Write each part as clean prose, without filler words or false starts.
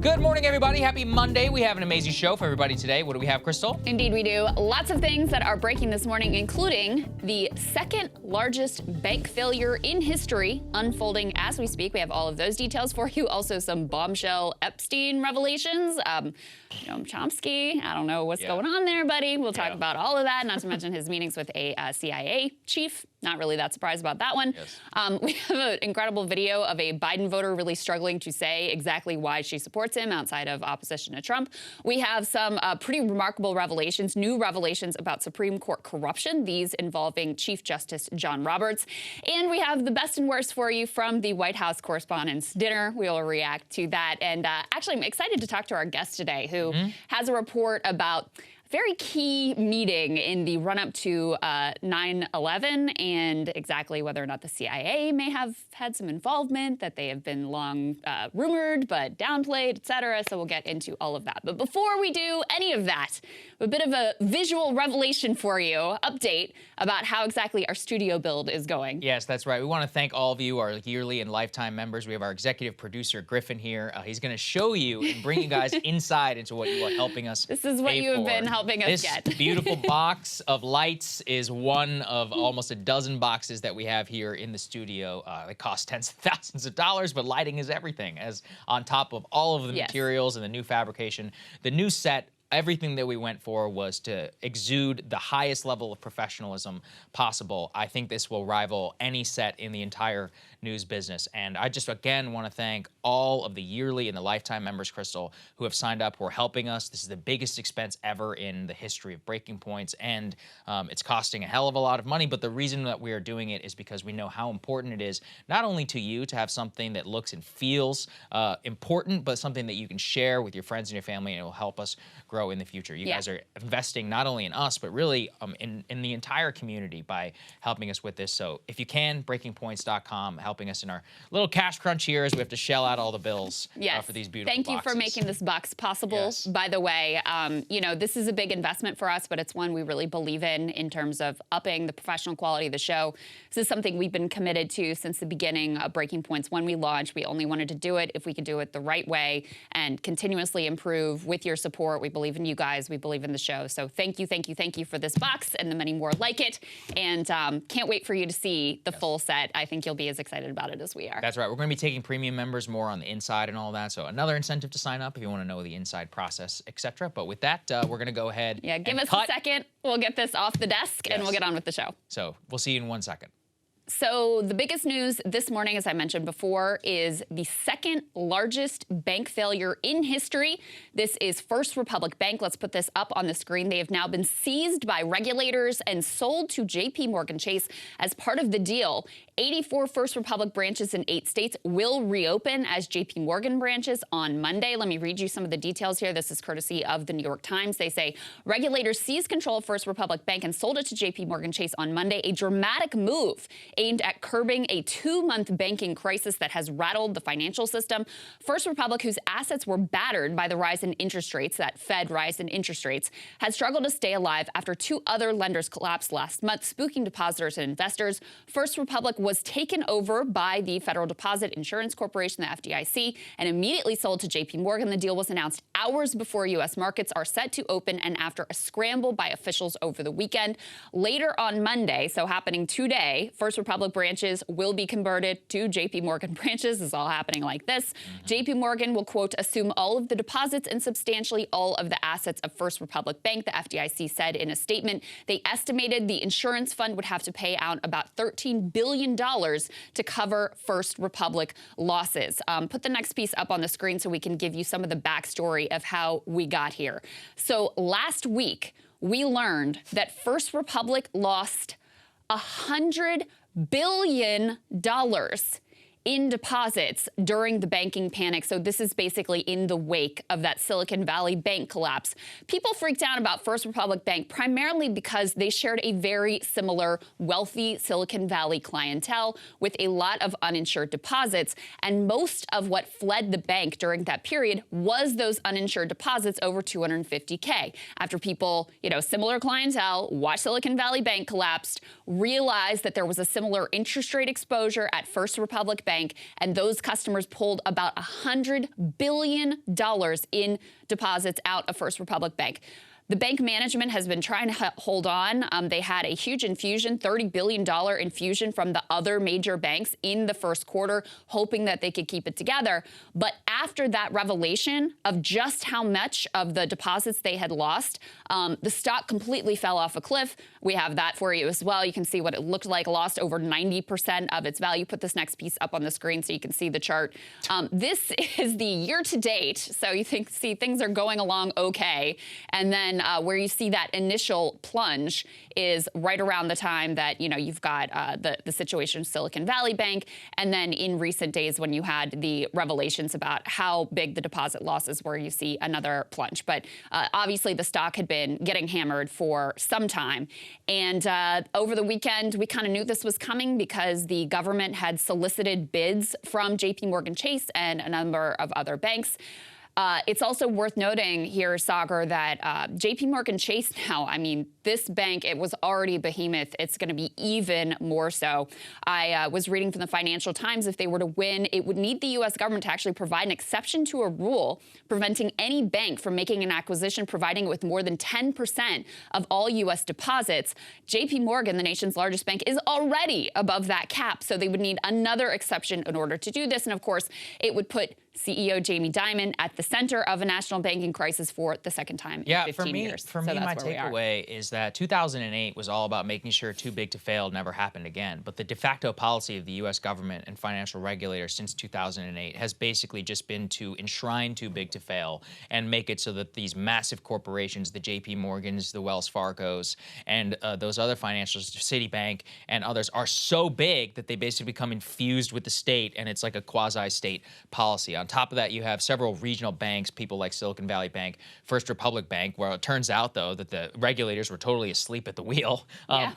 Good morning, everybody. Happy Monday. We have an amazing show for everybody today. What do we have, Krystal? Indeed, we do. Lots of things that are breaking this morning, including the second largest bank failure in history unfolding as we speak. We have all of those details for you. Also, some bombshell Epstein revelations. Noam Chomsky, I don't know what's going on there, buddy. We'll talk about all of that, not to mention his meetings with a CIA chief. Not really that surprised about that one. Yes. We have an incredible video of a Biden voter really struggling to say exactly why she supports him outside of opposition to Trump. We have some pretty remarkable revelations, new revelations about Supreme Court corruption, these involving Chief Justice John Roberts. And we have the best and worst for you from the White House Correspondents Dinner. We will react to that. And actually, I'm excited to talk to our guest today, who has a report about very key meeting in the run-up to 9/11 and exactly whether or not the CIA may have had some involvement, that they have been long rumored but downplayed, et cetera. So we'll get into all of that. But before we do any of that, a bit of a visual revelation for you, update about how exactly our studio build is going. Yes, that's right. We want to thank all of you, our yearly and lifetime members. We have our executive producer, Griffin, here. He's going to show you and bring you guys inside into what you are helping us This is what you have been helping us get. This beautiful box of lights is one of almost a dozen boxes that we have here in the studio. They cost tens of thousands of dollars, but lighting is everything. As on top of all of the materials and the new fabrication, the new set, everything that we went for was to exude the highest level of professionalism possible. I think this will rival any set in the entire news business. And I just, again, want to thank all of the yearly and the lifetime members, Krystal, who have signed up, who are helping us. This is the biggest expense ever in the history of Breaking Points, and it's costing a hell of a lot of money. But the reason that we are doing it is because we know how important it is, not only to you to have something that looks and feels important, but something that you can share with your friends and your family, and it will help us grow in the future. You guys are investing not only in us, but really in the entire community by helping us with this. So if you can, breakingpoints.com, helping us in our little cash crunch here as we have to shell out all the bills for these beautiful Thank you boxes. for making this box possible, by the way. You know, this is a big investment for us, but it's one we really believe in terms of upping the professional quality of the show. This is something we've been committed to since the beginning of Breaking Points. When we launched, we only wanted to do it if we could do it the right way and continuously improve with your support. We believe in you guys. We believe in the show. So thank you, thank you, thank you for this box and the many more like it. And can't wait for you to see the full set. I think you'll be as excited about it as we are. That's right. We're going to be taking premium members more on the inside and all that. So another incentive to sign up if you want to know the inside process, etc. But with that, we're going to go ahead give and us cut. a second. We'll get this off the desk and we'll get on with the show. So we'll see you in 1 second. So the biggest news this morning, as I mentioned before, is the second largest bank failure in history. This is First Republic Bank. Let's put this up on the screen. They have now been seized by regulators and sold to JPMorgan Chase as part of the deal. 84 First Republic branches in 8 states will reopen as JPMorgan branches on Monday. Let me read you some of the details here. This is courtesy of the New York Times. They say regulators seized control of First Republic Bank and sold it to JPMorgan Chase on Monday, a dramatic move aimed at curbing a 2-month banking crisis that has rattled the financial system. First Republic, whose assets were battered by the rise in interest rates, that Fed rise in interest rates, has struggled to stay alive after 2 other lenders collapsed last month, spooking depositors and investors. First Republic was taken over by the Federal Deposit Insurance Corporation, the FDIC, and immediately sold to JPMorgan. The deal was announced hours before U.S. markets are set to open and after a scramble by officials over the weekend. Later on Monday, so happening today, First Republic branches will be converted to JPMorgan branches. This is all happening like this. JPMorgan will, quote, assume all of the deposits and substantially all of the assets of First Republic Bank, the FDIC said in a statement. They estimated the insurance fund would have to pay out about $13 billion to cover First Republic losses. Put the next piece up on the screen so we can give you some of the backstory of how we got here. So last week, we learned that First Republic lost $100 billion in deposits during the banking panic. So this is basically in the wake of that Silicon Valley Bank collapse. People freaked out about First Republic Bank primarily because they shared a very similar wealthy Silicon Valley clientele with a lot of uninsured deposits. And most of what fled the bank during that period was those uninsured deposits over $250K. After people, similar clientele, watched Silicon Valley Bank collapsed, realized that there was a similar interest rate exposure at First Republic Bank, Bank, and those customers pulled about $100 billion in deposits out of First Republic Bank. The bank management has been trying to hold on. They had a huge infusion, $30 billion infusion from the other major banks in the first quarter, hoping that they could keep it together. But after that revelation of just how much of the deposits they had lost, the stock completely fell off a cliff. We have that for you as well. You can see what it looked like, lost over 90% of its value. Put this next piece up on the screen so you can see the chart. This is the year to date. So you see things are going along okay. And then where you see that initial plunge is right around the time that, you've got the situation of Silicon Valley Bank. And then in recent days when you had the revelations about how big the deposit losses were, you see another plunge. But obviously the stock had been getting hammered for some time. And over the weekend, we kind of knew this was coming because the government had solicited bids from JPMorgan Chase and a number of other banks. It's also worth noting here, Saagar, that JPMorgan Chase now, this bank, it was already a behemoth. It's going to be even more so. I was reading from the Financial Times, if they were to win, it would need the U.S. government to actually provide an exception to a rule preventing any bank from making an acquisition providing it with more than 10% of all U.S. deposits. JPMorgan, the nation's largest bank, is already above that cap, so they would need another exception in order to do this. And of course, it would put CEO Jamie Dimon at the center of a national banking crisis for the second time in 15 years. For me, my takeaway is that 2008 was all about making sure too big to fail never happened again. But the de facto policy of the U.S. government and financial regulators since 2008 has basically just been to enshrine too big to fail and make it so that these massive corporations, the JPMorgans, the Wells Fargos, and those other financials, Citibank and others, are so big that they basically become infused with the state, and it's like a quasi-state policy. On top of that, you have several regional banks, people like Silicon Valley Bank, First Republic Bank, where it turns out, though, that the regulators were totally asleep at the wheel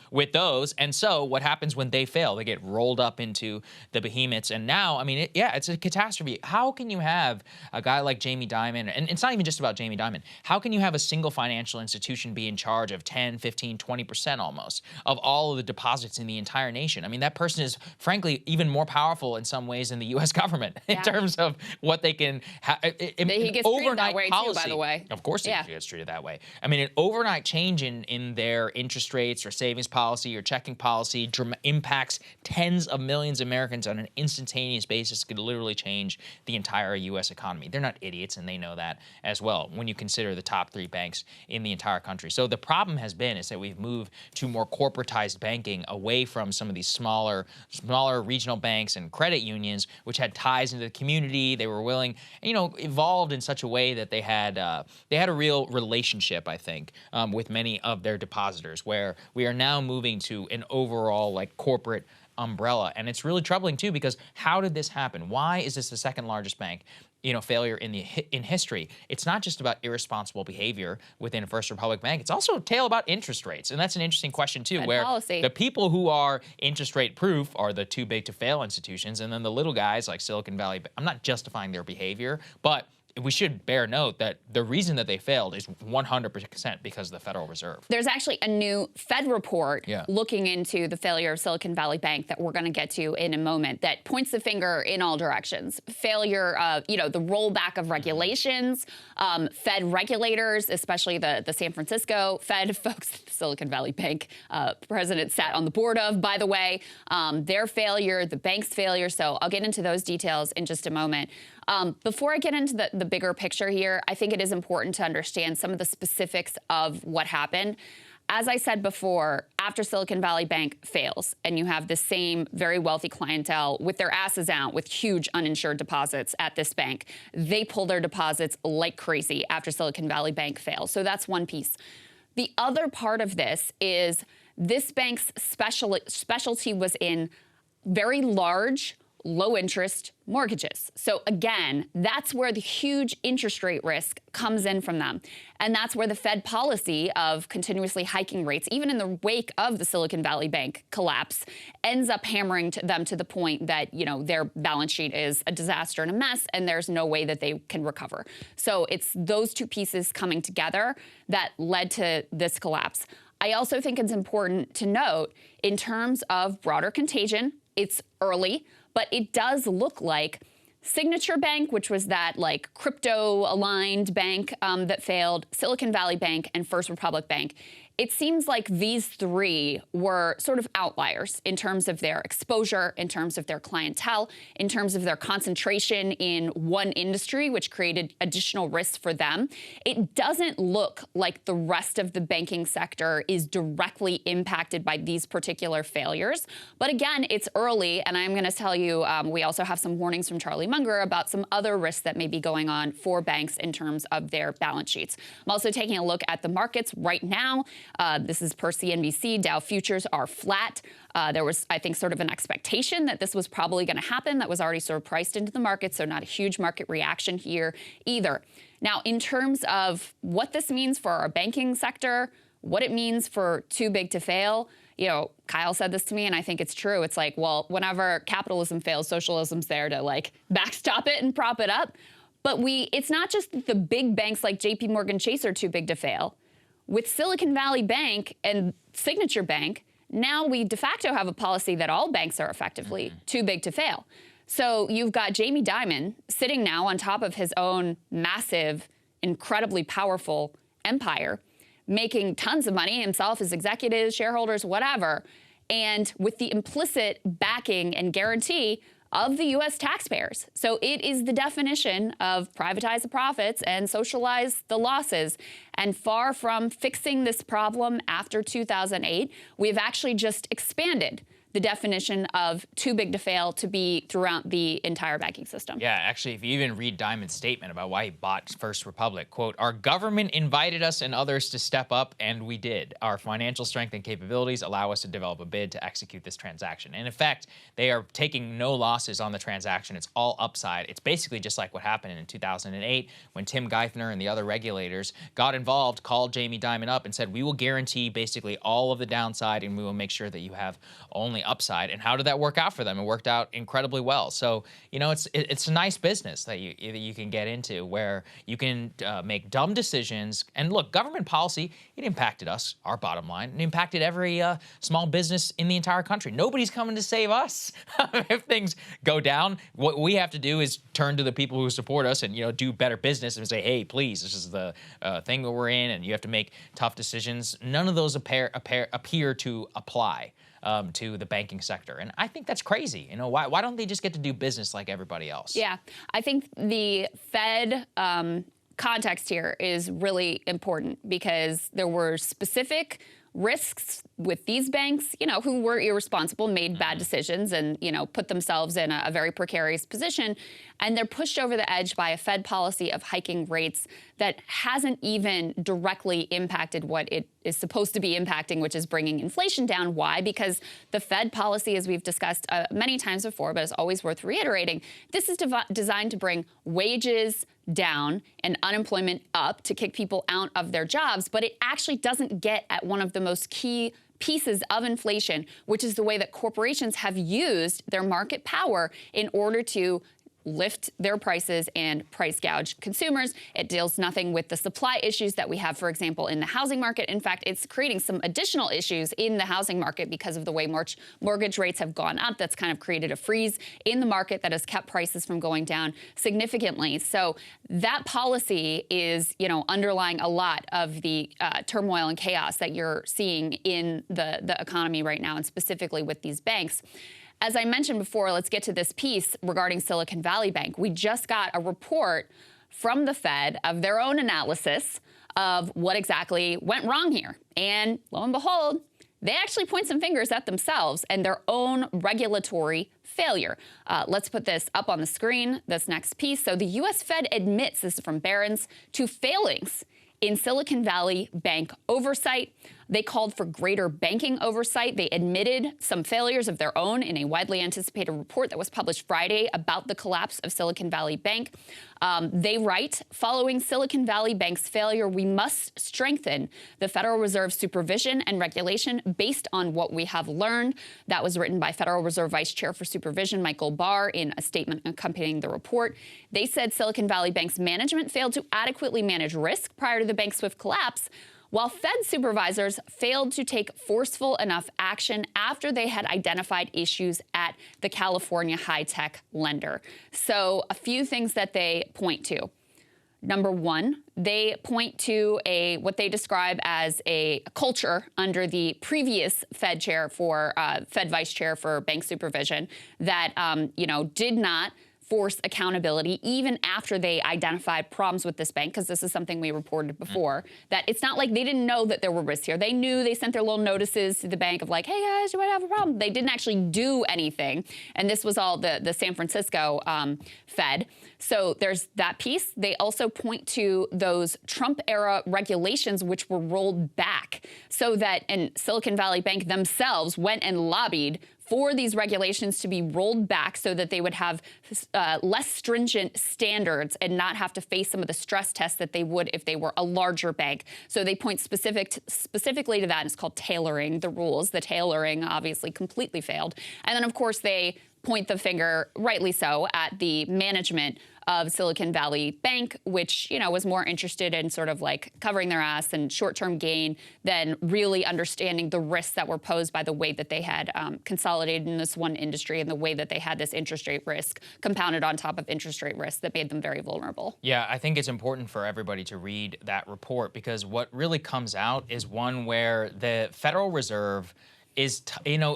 with those. And so what happens when they fail? They get rolled up into the behemoths. And now, it's a catastrophe. How can you have a guy like Jamie Dimon, and it's not even just about Jamie Dimon, how can you have a single financial institution be in charge of 10, 15, 20% almost of all of the deposits in the entire nation? That person is, frankly, even more powerful in some ways than the U.S. government in terms of what they can have. He gets treated that way policy, too, by the way. Of course he gets treated that way. An overnight change in their interest rates or savings policy or checking policy impacts tens of millions of Americans on an instantaneous basis. Could literally change the entire U.S. economy. They're not idiots, and they know that as well when you consider the top 3 banks in the entire country. So the problem has been is that we've moved to more corporatized banking away from some of these smaller regional banks and credit unions, which had ties into the community. They were willing, evolved in such a way that they had a real relationship, I think, with many of their depositors, where we are now moving to an overall corporate umbrella. And it's really troubling too, because how did this happen? Why is this the second largest bank failure in history? It's not just about irresponsible behavior within First Republic Bank. It's also a tale about interest rates. And that's an interesting question, too, where the people who are interest rate proof are the too big to fail institutions. And then the little guys like Silicon Valley, I'm not justifying their behavior, but we should bear note that the reason that they failed is 100% because of the Federal Reserve. There's actually a new Fed report looking into the failure of Silicon Valley Bank that we're going to get to in a moment that points the finger in all directions. Failure of, the rollback of regulations, Fed regulators, especially the San Francisco Fed folks, Silicon Valley Bank president sat on the board of, by the way, their failure, the bank's failure. So I'll get into those details in just a moment. Before I get into the bigger picture here, I think it is important to understand some of the specifics of what happened. As I said before, after Silicon Valley Bank fails and you have the same very wealthy clientele with their asses out with huge uninsured deposits at this bank, they pull their deposits like crazy after Silicon Valley Bank fails. So that's one piece. The other part of this is this bank's specialty was in very large, low-interest mortgages. So again, that's where the huge interest rate risk comes in from them. And that's where the Fed policy of continuously hiking rates, even in the wake of the Silicon Valley Bank collapse, ends up hammering them to the point that, their balance sheet is a disaster and a mess, and there's no way that they can recover. So it's those two pieces coming together that led to this collapse. I also think it's important to note, in terms of broader contagion, it's early, but it does look like Signature Bank, which was that like crypto-aligned bank that failed, Silicon Valley Bank, and First Republic Bank. It seems like these three were sort of outliers in terms of their exposure, in terms of their clientele, in terms of their concentration in one industry, which created additional risks for them. It doesn't look like the rest of the banking sector is directly impacted by these particular failures. But again, it's early, and I'm going to tell you, we also have some warnings from Charlie Munger about some other risks that may be going on for banks in terms of their balance sheets. I'm also taking a look at the markets right now. This is per CNBC. Dow futures are flat. There was, I think, sort of an expectation that this was probably going to happen. That was already sort of priced into the market, so not a huge market reaction here either. Now, in terms of what this means for our banking sector, what it means for too big to fail, you know, Kyle said this to me, and I think it's true. It's like, well, whenever capitalism fails, socialism's there to like backstop it and prop it up. But it's not just that the big banks like JPMorgan Chase are too big to fail. With Silicon Valley Bank and Signature Bank, now we de facto have a policy that all banks are effectively too big to fail. So you've got Jamie Dimon sitting now on top of his own massive, incredibly powerful empire, making tons of money himself, his executives, shareholders, whatever, and with the implicit backing and guarantee of the U.S. taxpayers. So it is the definition of privatize the profits and socialize the losses. And far from fixing this problem after 2008, we've actually just expanded the definition of too big to fail to be throughout the entire banking system. Yeah, actually, if you even read Dimon's statement about why he bought First Republic, quote, "Our government invited us and others to step up, and we did. Our financial strength and capabilities allow us to develop a bid to execute this transaction." And in fact, they are taking no losses on the transaction. It's all upside. It's basically just like what happened in 2008 when Tim Geithner and the other regulators got involved, called Jamie Dimon up and said, "We will guarantee basically all of the downside, and we will make sure that you have only upside." And how did that work out for them? It worked out incredibly well. So, you know, it's a nice business that you can get into where you can make dumb decisions. And look, government policy, it impacted us, our bottom line. It impacted every small business in the entire country. Nobody's coming to save us. If things go down, what we have to do is turn to the people who support us and, you know, do better business and say, hey, please, this is the thing that we're in, and you have to make tough decisions. None of those appear to apply to the banking sector. And I think that's crazy. You know, why don't they just get to do business like everybody else? Yeah, I think the Fed context here is really important because there were specific risks with these banks, you know, who were irresponsible, made bad decisions and, you know, put themselves in a very precarious position. And they're pushed over the edge by a Fed policy of hiking rates that hasn't even directly impacted what it is supposed to be impacting, which is bringing inflation down. Why? Because the Fed policy, as we've discussed many times before, but it's always worth reiterating, this is designed to bring wages down and unemployment up to kick people out of their jobs, but it actually doesn't get at one of the most key pieces of inflation, which is the way that corporations have used their market power in order to lift their prices and price gouge consumers. It deals nothing with the supply issues that we have, for example, in the housing market. In fact, it's creating some additional issues in the housing market because of the way mortgage rates have gone up. That's kind of created a freeze in the market that has kept prices from going down significantly. So that policy is, you know, underlying a lot of the turmoil and chaos that you're seeing in the economy right now, and specifically with these banks. As I mentioned before, let's get to this piece regarding Silicon Valley Bank. We just got a report from the Fed of their own analysis of what exactly went wrong here. And lo and behold, they actually point some fingers at themselves and their own regulatory failure. Let's put this up on the screen, this next piece. So the U.S. Fed admits, this is from Barron's, to failings in Silicon Valley Bank oversight. They called for greater banking oversight. They admitted some failures of their own in a widely anticipated report that was published Friday about the collapse of Silicon Valley Bank. They write, following Silicon Valley Bank's failure, we must strengthen the Federal Reserve's supervision and regulation based on what we have learned. That was written by Federal Reserve Vice Chair for Supervision, Michael Barr, in a statement accompanying the report. They said Silicon Valley Bank's management failed to adequately manage risk prior to the bank's swift collapse, while Fed supervisors failed to take forceful enough action after they had identified issues at the California high-tech lender. So a few things that they point to. Number one, they point to what they describe as a culture under the previous Fed vice chair for bank supervision that did not force accountability even after they identified problems with this bank, because this is something we reported before, that it's not like they didn't know that there were risks here. They knew, they sent their little notices to the bank of like, hey guys, you might have a problem. They didn't actually do anything. And this was all the San Francisco Fed. So there's that piece. They also point to those Trump-era regulations which were rolled back so that, and Silicon Valley Bank themselves went and lobbied for these regulations to be rolled back so that they would have less stringent standards and not have to face some of the stress tests that they would if they were a larger bank. So they point specifically to that, and it's called tailoring the rules. The tailoring obviously completely failed. And then, of course, they point the finger, rightly so, at the management of Silicon Valley Bank, which, was more interested in sort of like covering their ass and short-term gain than really understanding the risks that were posed by the way that they had consolidated in this one industry and the way that they had this interest rate risk compounded on top of interest rate risk that made them very vulnerable. Yeah, I think it's important for everybody to read that report, because what really comes out is one where the Federal Reserve is,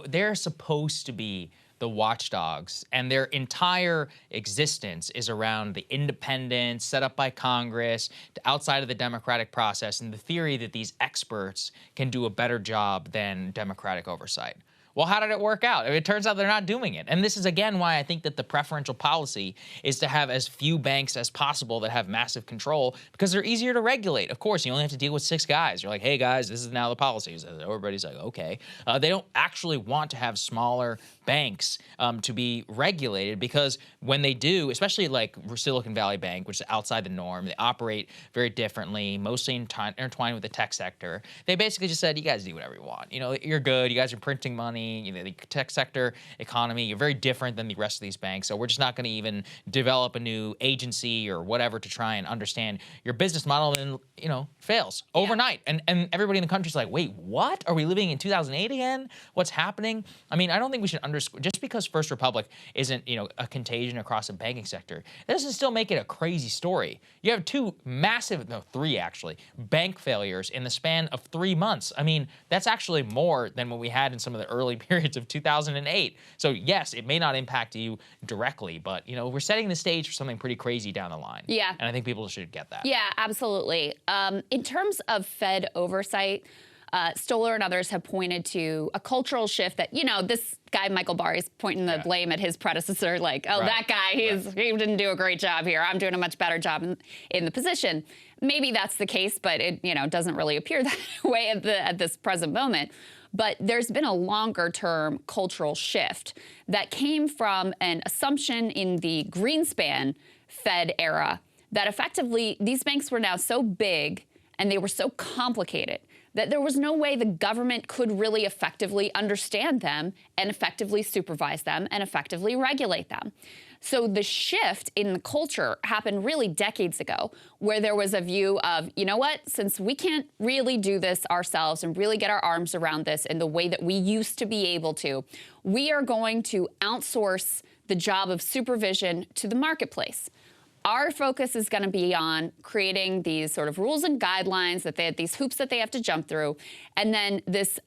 they're supposed to be the watchdogs, and their entire existence is around the independence set up by Congress outside of the democratic process, and the theory that these experts can do a better job than democratic oversight. Well, how did it work out? It turns out they're not doing it. And this is, again, why I think that the preferential policy is to have as few banks as possible that have massive control, because they're easier to regulate. Of course, you only have to deal with 6 guys. You're like, hey, guys, this is now the policy. So everybody's like, okay. They don't actually want to have smaller banks to be regulated, because when they do, especially like Silicon Valley Bank, which is outside the norm, they operate very differently, mostly intertwined with the tech sector. They basically just said, you guys do whatever you want. You're good. You guys are printing money. The tech sector economy, you're very different than the rest of these banks. So we're just not going to even develop a new agency or whatever to try and understand your business model, and fails overnight. And everybody in the country's like, wait, what? Are we living in 2008 again? What's happening? I mean, I don't think we should just because First Republic isn't, a contagion across the banking sector, that doesn't still make it a crazy story. You have 3 actually, bank failures in the span of 3 months. I mean, that's actually more than what we had in some of the early periods of 2008. So yes, it may not impact you directly, but we're setting the stage for something pretty crazy down the line. Yeah. And I think people should get that. Yeah, absolutely. In terms of Fed oversight, Stoller and others have pointed to a cultural shift that, this guy, Michael Barr, is pointing the blame at his predecessor, like, oh, that guy, he didn't do a great job here. I'm doing a much better job in the position. Maybe that's the case, but it, doesn't really appear that way at this present moment. But there's been a longer-term cultural shift that came from an assumption in the Greenspan Fed era that effectively these banks were now so big and they were so complicated that there was no way the government could really effectively understand them and effectively supervise them and effectively regulate them. So the shift in the culture happened really decades ago, where there was a view of, you know what, since we can't really do this ourselves and really get our arms around this in the way that we used to be able to, we are going to outsource the job of supervision to the marketplace. Our focus is going to be on creating these sort of rules and guidelines, that they had these hoops that they have to jump through, and then this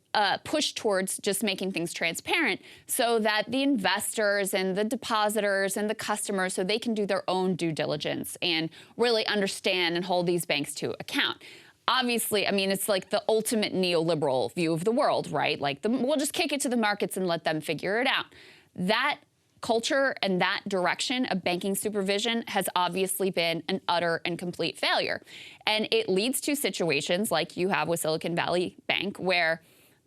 push towards just making things transparent so that the investors and the depositors and the customers, so they can do their own due diligence and really understand and hold these banks to account. Obviously, I mean, it's like the ultimate neoliberal view of the world, right? Like, we'll just kick it to the markets and let them figure it out. That culture and that direction of banking supervision has obviously been an utter and complete failure. And it leads to situations like you have with Silicon Valley Bank, where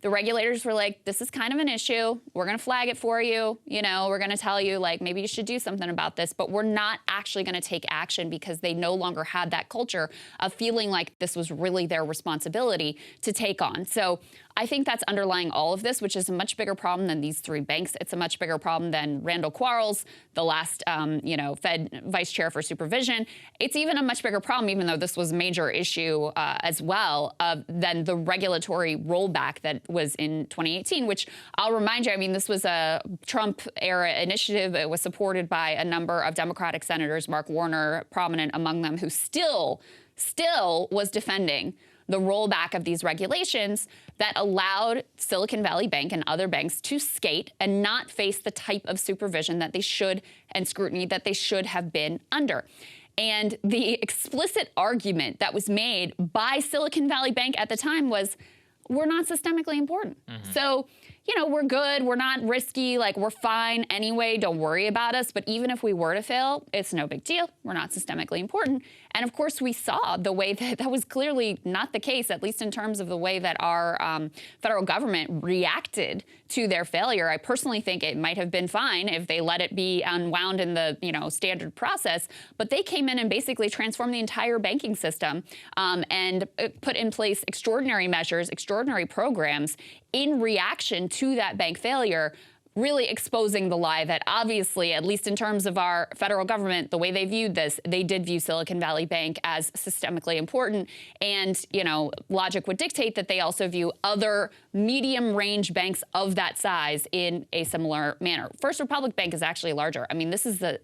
the regulators were like, this is kind of an issue. We're going to flag it for you. You know, we're going to tell you, like, maybe you should do something about this, but we're not actually going to take action because they no longer had that culture of feeling like this was really their responsibility to take on. So I think that's underlying all of this, which is a much bigger problem than these three banks. It's a much bigger problem than Randall Quarles, the last, Fed vice chair for supervision. It's even a much bigger problem, even though this was a major issue as well, than the regulatory rollback that was in 2018, which I'll remind you, I mean, this was a Trump-era initiative. It was supported by a number of Democratic senators, Mark Warner prominent among them, who still was defending the rollback of these regulations that allowed Silicon Valley Bank and other banks to skate and not face the type of supervision that they should and scrutiny that they should have been under. And the explicit argument that was made by Silicon Valley Bank at the time was, we're not systemically important. So, you know, we're good, we're not risky, like we're fine anyway, don't worry about us. But even if we were to fail, it's no big deal. We're not systemically important. And of course, we saw the way that was clearly not the case, at least in terms of the way that our federal government reacted to their failure. I personally think it might have been fine if they let it be unwound in the standard process. But they came in and basically transformed the entire banking system and put in place extraordinary measures, extraordinary programs in reaction to that bank failure, really exposing the lie that obviously, at least in terms of our federal government, the way they viewed this, they did view Silicon Valley Bank as systemically important. And, logic would dictate that they also view other medium-range banks of that size in a similar manner. First Republic Bank is actually larger. I mean, this is the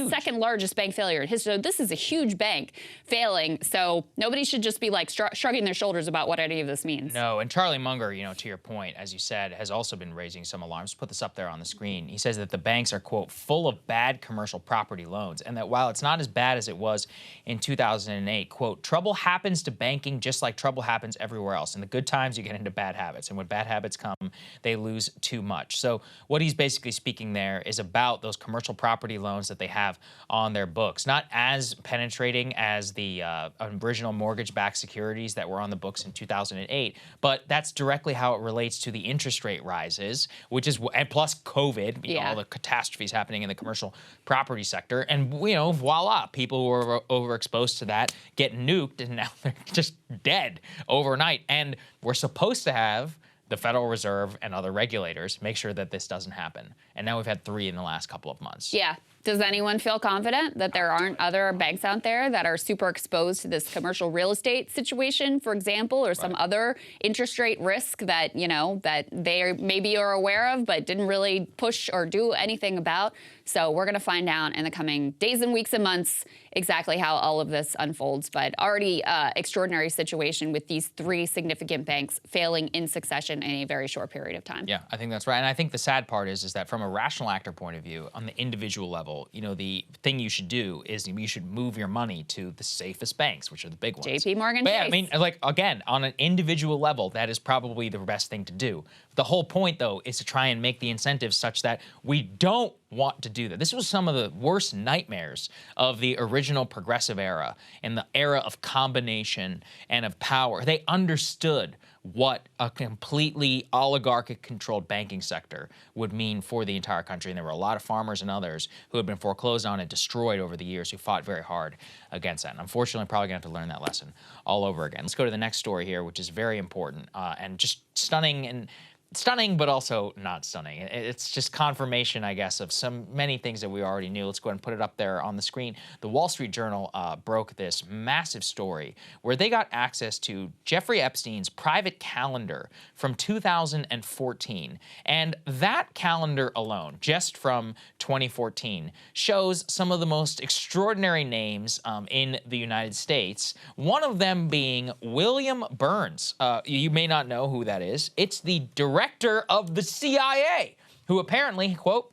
second largest bank failure in history. So this is a huge bank failing. So nobody should just be like shrugging their shoulders about what any of this means. No, and Charlie Munger, to your point, as you said, has also been raising some alarms. Put this up there on the screen. He says that the banks are, quote, full of bad commercial property loans, and that while it's not as bad as it was in 2008, quote, trouble happens to banking just like trouble happens everywhere else. In the good times, you get into bad habits, and when bad habits come, they lose too much. So what he's basically speaking there is about those commercial property loans that they have on their books, not as penetrating as the original mortgage-backed securities that were on the books in 2008, but that's directly how it relates to the interest rate rises, which is, and plus COVID, all the catastrophes happening in the commercial property sector. And, voila, people who are overexposed to that get nuked, and now they're just dead overnight. And we're supposed to have the Federal Reserve and other regulators make sure that this doesn't happen. And now we've had 3 in the last couple of months. Yeah. Does anyone feel confident that there aren't other banks out there that are super exposed to this commercial real estate situation, for example, or some other interest rate risk that, that they maybe are aware of but didn't really push or do anything about? So we're going to find out in the coming days and weeks and months exactly how all of this unfolds. But already extraordinary situation with these 3 significant banks failing in succession in a very short period of time. Yeah, I think that's right. And I think the sad part is that from a rational actor point of view, on the individual level, the thing you should do is you should move your money to the safest banks, which are the big ones. JPMorgan Chase. Yeah, I mean, again, on an individual level, that is probably the best thing to do. The whole point, though, is to try and make the incentives such that we don't want to do that. This was some of the worst nightmares of the original progressive era and the era of combination and of power. They understood what a completely oligarchic-controlled banking sector would mean for the entire country. And there were a lot of farmers and others who had been foreclosed on and destroyed over the years who fought very hard against that. And unfortunately, probably going to have to learn that lesson all over again. Let's go to the next story here, which is very important and just stunning, but also not stunning. It's just confirmation, I guess, of many things that we already knew. Let's go ahead and put it up there on the screen. The Wall Street Journal broke this massive story where they got access to Jeffrey Epstein's private calendar from 2014. And that calendar alone, just from 2014, shows some of the most extraordinary names in the United States, one of them being William Burns. You may not know who that is. It's the director of the CIA, who apparently, quote,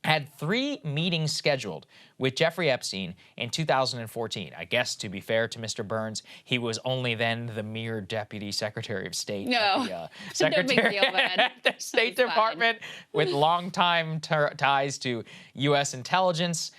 had 3 meetings scheduled with Jeffrey Epstein in 2014. I guess, to be fair to Mr. Burns, he was only then the mere Deputy Secretary of State. No, Secretary no big deal, at the State Department with longtime ties to U.S. intelligence.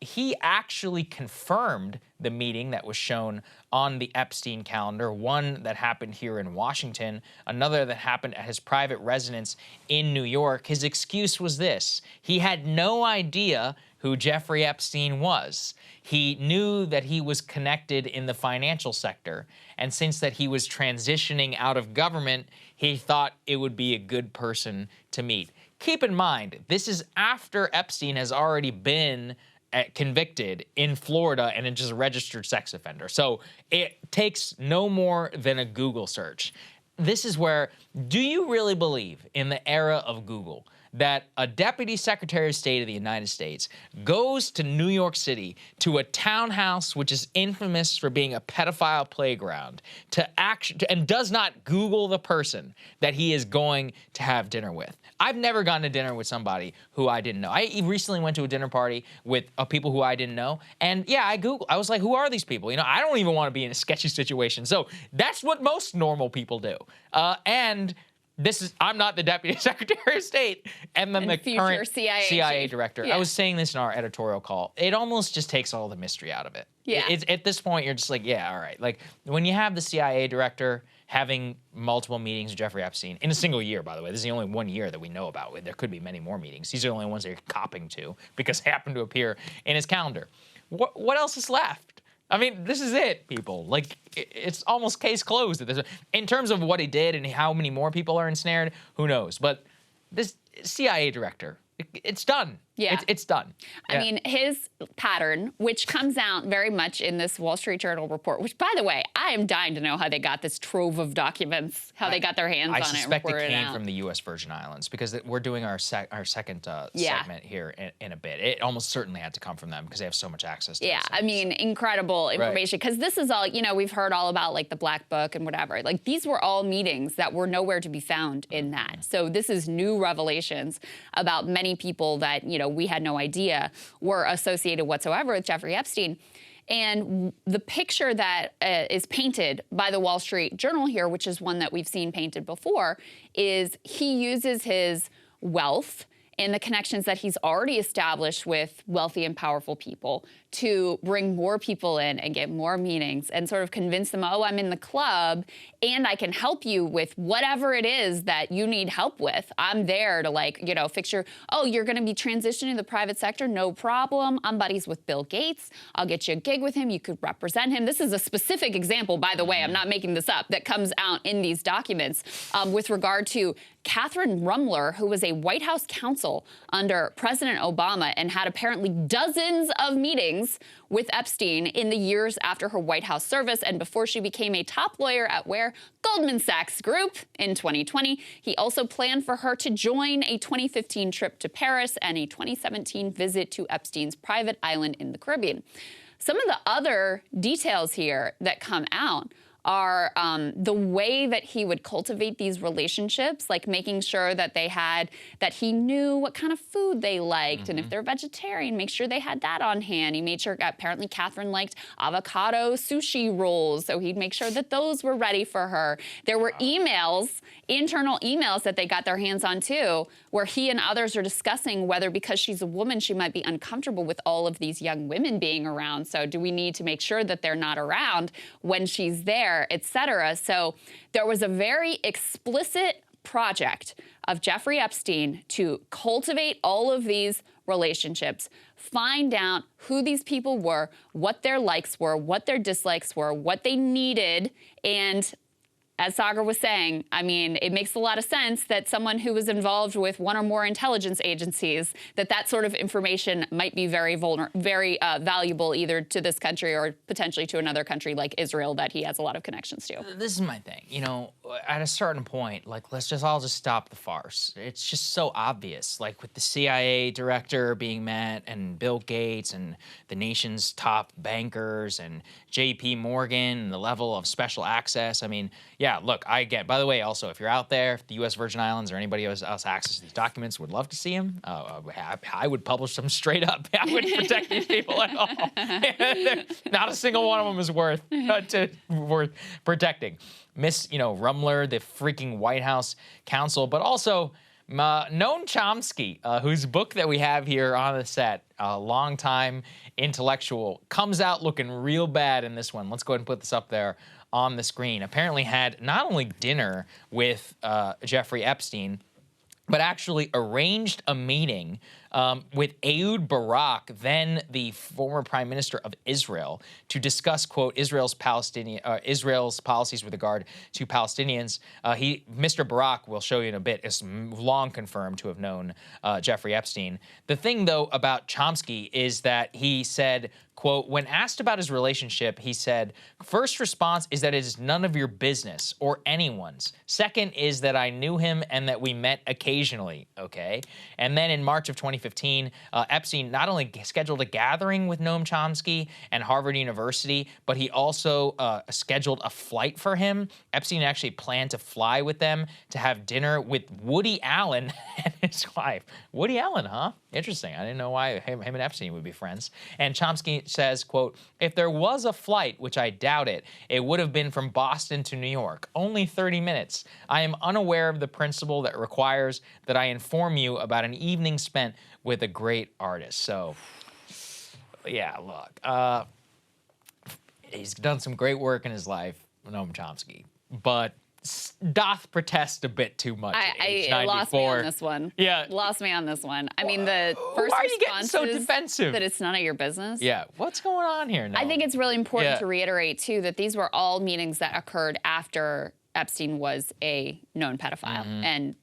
He actually confirmed the meeting that was shown on the Epstein calendar, one that happened here in Washington, another that happened at his private residence in New York. His excuse was this: he had no idea who Jeffrey Epstein was. He knew that he was connected in the financial sector, and since that he was transitioning out of government, he thought it would be a good person to meet. Keep in mind, this is after Epstein has already been convicted in Florida and is just a registered sex offender. So it takes no more than a Google search. This is where, do you really believe in the era of Google that a deputy secretary of state of the United States goes to New York City to a townhouse which is infamous for being a pedophile playground and does not Google the person that he is going to have dinner with? I've never gone to dinner with somebody who I didn't know. I recently went to a dinner party with people who I didn't know, and yeah, I was like, who are these people? You know, I don't even want to be in a sketchy situation. So that's what most normal people do. I'm not the deputy secretary of state, and then the current CIA director. Yeah. I was saying this in our editorial call. It almost just takes all the mystery out of it. Yeah. At this point, you're just like, yeah, all right. Like, when you have the CIA director having multiple meetings with Jeffrey Epstein in a single year, by the way. This is the only 1 year that we know about. There could be many more meetings. These are the only ones that you're copping to because they happen to appear in his calendar. What else is left? I mean, this is it, people. Like, it's almost case closed at this. In terms of what he did and how many more people are ensnared, who knows? But this CIA director, it's done. Yeah. It's done. I mean, his pattern, which comes out very much in this Wall Street Journal report, which, by the way, I am dying to know how they got this trove of documents, how they got their hands on it. I suspect it came from the U.S. Virgin Islands because we're doing our second segment here in a bit. It almost certainly had to come from them because they have so much access to it. Yeah, I mean, incredible information because this is all, you know, we've heard all about like the Black Book and whatever. Like these were all meetings that were nowhere to be found in that. So this is new revelations about many people that, you know, we had no idea were associated whatsoever with Jeffrey Epstein. And the picture that is painted by the Wall Street Journal here, which is one that we've seen painted before, is he uses his wealth and the connections that he's already established with wealthy and powerful people to bring more people in and get more meetings and sort of convince them, oh, I'm in the club and I can help you with whatever it is that you need help with. I'm there to, like, you know, fix your, oh, you're going to be transitioning to the private sector? No problem. I'm buddies with Bill Gates. I'll get you a gig with him. You could represent him. This is a specific example, by the way, I'm not making this up, that comes out in these documents with regard to Catherine Rumler, who was a White House counsel under President Obama and had apparently dozens of meetings with Epstein in the years after her White House service and before she became a top lawyer at Goldman Sachs Group in 2020. He also planned for her to join a 2015 trip to Paris and a 2017 visit to Epstein's private island in the Caribbean. Some of the other details here that come out are the way that he would cultivate these relationships, like making sure that that he knew what kind of food they liked, and if they're vegetarian, make sure they had that on hand. He made sure, apparently Catherine liked avocado sushi rolls, so he'd make sure that those were ready for her. There were emails, internal emails that they got their hands on too, where he and others are discussing whether because she's a woman, she might be uncomfortable with all of these young women being around. So do we need to make sure that they're not around when she's there, et cetera? So there was a very explicit project of Jeffrey Epstein to cultivate all of these relationships, find out who these people were, what their likes were, what their dislikes were, what they needed, and as Saagar was saying, I mean, it makes a lot of sense that someone who was involved with one or more intelligence agencies, that sort of information might be very valuable either to this country or potentially to another country like Israel that he has a lot of connections to. This is my thing. You know, at a certain point, like, let's just all just stop the farce. It's just so obvious, like with the CIA director being met and Bill Gates and the nation's top bankers and JPMorgan and the level of special access. I mean, yeah, look, I get, by the way, also, if you're out there, if the U.S. Virgin Islands or anybody else access to these documents, would love to see them. I would publish them straight up. I wouldn't protect these people at all. Not a single one of them is worth protecting. Rumler, the freaking White House counsel, but also Noam Chomsky, whose book that we have here on the set, a longtime intellectual, comes out looking real bad in this one. Let's go ahead and put this up there on the screen. Apparently had not only dinner with Jeffrey Epstein, but actually arranged a meeting with Ehud Barak, then the former prime minister of Israel, to discuss, quote, Israel's policies with regard to Palestinians. Mr. Barak, we'll show you in a bit, is long confirmed to have known Jeffrey Epstein. The thing, though, about Chomsky is that he said, quote, when asked about his relationship, he said, first response is that it is none of your business or anyone's. Second is that I knew him and that we met occasionally, okay? And then in March of 2015, Epstein not only scheduled a gathering with Noam Chomsky and Harvard University, but he also scheduled a flight for him. Epstein actually planned to fly with them to have dinner with Woody Allen and his wife. Woody Allen, huh? Interesting. I didn't know why him and Epstein would be friends. And Chomsky says, quote, if there was a flight, which I doubt it, it would have been from Boston to New York, only 30 minutes. I am unaware of the principle that requires that I inform you about an evening spent with a great artist. So, yeah, look, he's done some great work in his life, Noam Chomsky, but doth protest a bit too much. It lost me on this one. Yeah. Lost me on this one. I mean, the first Why are you getting response so is defensive? that it's none of your business. Yeah. What's going on here now? I think it's really important to reiterate, too, that these were all meetings that occurred after Epstein was a known pedophile and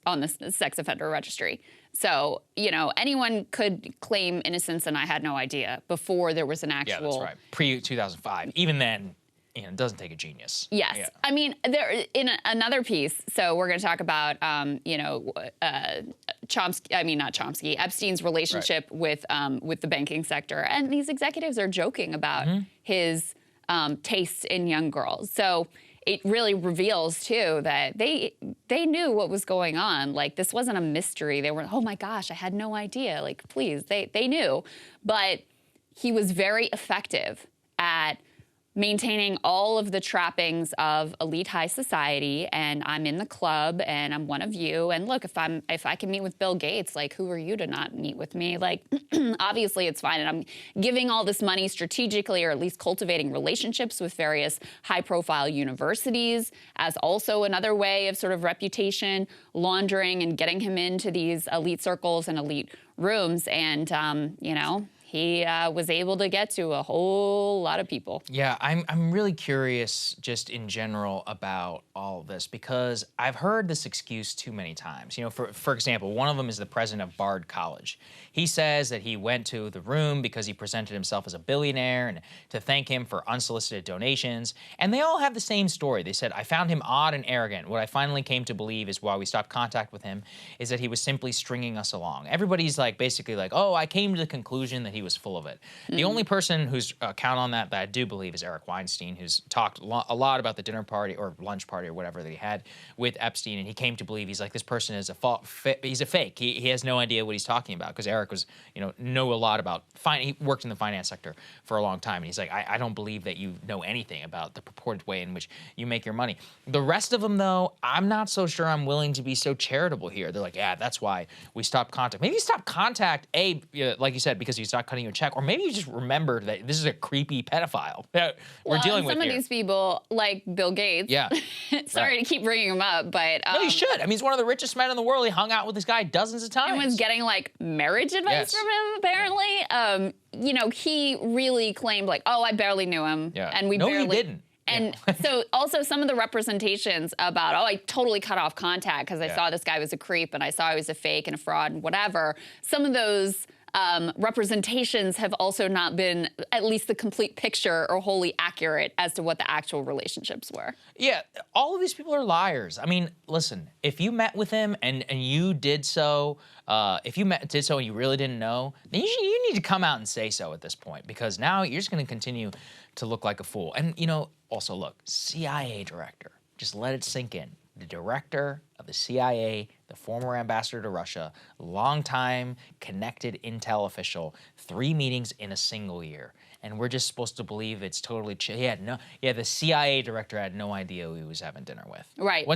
on the sex offender registry. So, you know, anyone could claim innocence and I had no idea before there was an actual... Yeah, that's right. Pre-2005. Even then, you know, it doesn't take a genius. Yes. Yeah. I mean, there in another piece, so we're going to talk about, Epstein's relationship with the banking sector. And these executives are joking about his tastes in young girls. So it really reveals, too, that they knew what was going on. Like, this wasn't a mystery. They were, oh, my gosh, I had no idea. Like, please, they knew. But he was very effective at maintaining all of the trappings of elite high society, and I'm in the club, and I'm one of you. And look, if I can meet with Bill Gates, like, who are you to not meet with me? Like, obviously it's fine. And I'm giving all this money strategically, or at least cultivating relationships with various high-profile universities as also another way of sort of reputation laundering and getting him into these elite circles and elite rooms. And, he was able to get to a whole lot of people. Yeah, I'm really curious just in general about all of this because I've heard this excuse too many times. You know, for example, one of them is the president of Bard College. He says that he went to the room because he presented himself as a billionaire and to thank him for unsolicited donations. And they all have the same story. They said, I found him odd and arrogant. What I finally came to believe is why we stopped contact with him is that he was simply stringing us along. Everybody's like basically like, oh, I came to the conclusion that he was full of it. The only person who's count on that I do believe is Eric Weinstein, who's talked a lot about the dinner party or lunch party or whatever that he had with Epstein, and he came to believe he's like, this person is he's a fake. He has no idea what he's talking about because Eric was, know a lot about he worked in the finance sector for a long time, and he's like, I don't believe that you know anything about the purported way in which you make your money. The rest of them, though, I'm not so sure I'm willing to be so charitable here. They're like, yeah, that's why we stopped contact. Maybe you stopped contact, like you said, because you stopped cutting you a check, or maybe you just remembered that this is a creepy pedophile that we're dealing with here. Some of these people, like Bill Gates, sorry to keep bringing him up, but... no, you should. I mean, he's one of the richest men in the world. He hung out with this guy dozens of times. And was getting, like, marriage advice from him, apparently. He really claimed, like, oh, I barely knew him. Yeah. And we barely... No, he didn't. And so also some of the representations about, oh, I totally cut off contact because I saw this guy was a creep and I saw he was a fake and a fraud and whatever. Some of those... representations have also not been at least the complete picture or wholly accurate as to what the actual relationships were. Yeah, all of these people are liars. I mean, listen, if you met with him and you did so, if you did so and you really didn't know, then you need to come out and say so at this point, because now you're just going to continue to look like a fool. And, also look, CIA director, just let it sink in. The director of the CIA, the former ambassador to Russia, longtime connected intel official, 3 meetings in a single year. and we're just supposed to believe it's totally chill. The CIA director had no idea who he was having dinner with. Right.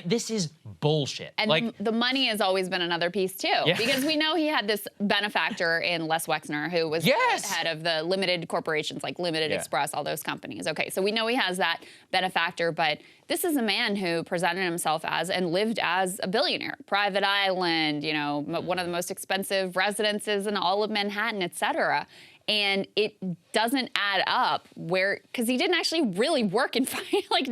This is bullshit. And the money has always been another piece too, because we know he had this benefactor in Les Wexner, who was the head of the limited corporations like Limited Express, all those companies. Okay, so we know he has that benefactor, but this is a man who presented himself as and lived as a billionaire. Private island, you know, one of the most expensive residences in all of Manhattan, et cetera. And it doesn't add up because he didn't actually really work in finance. Like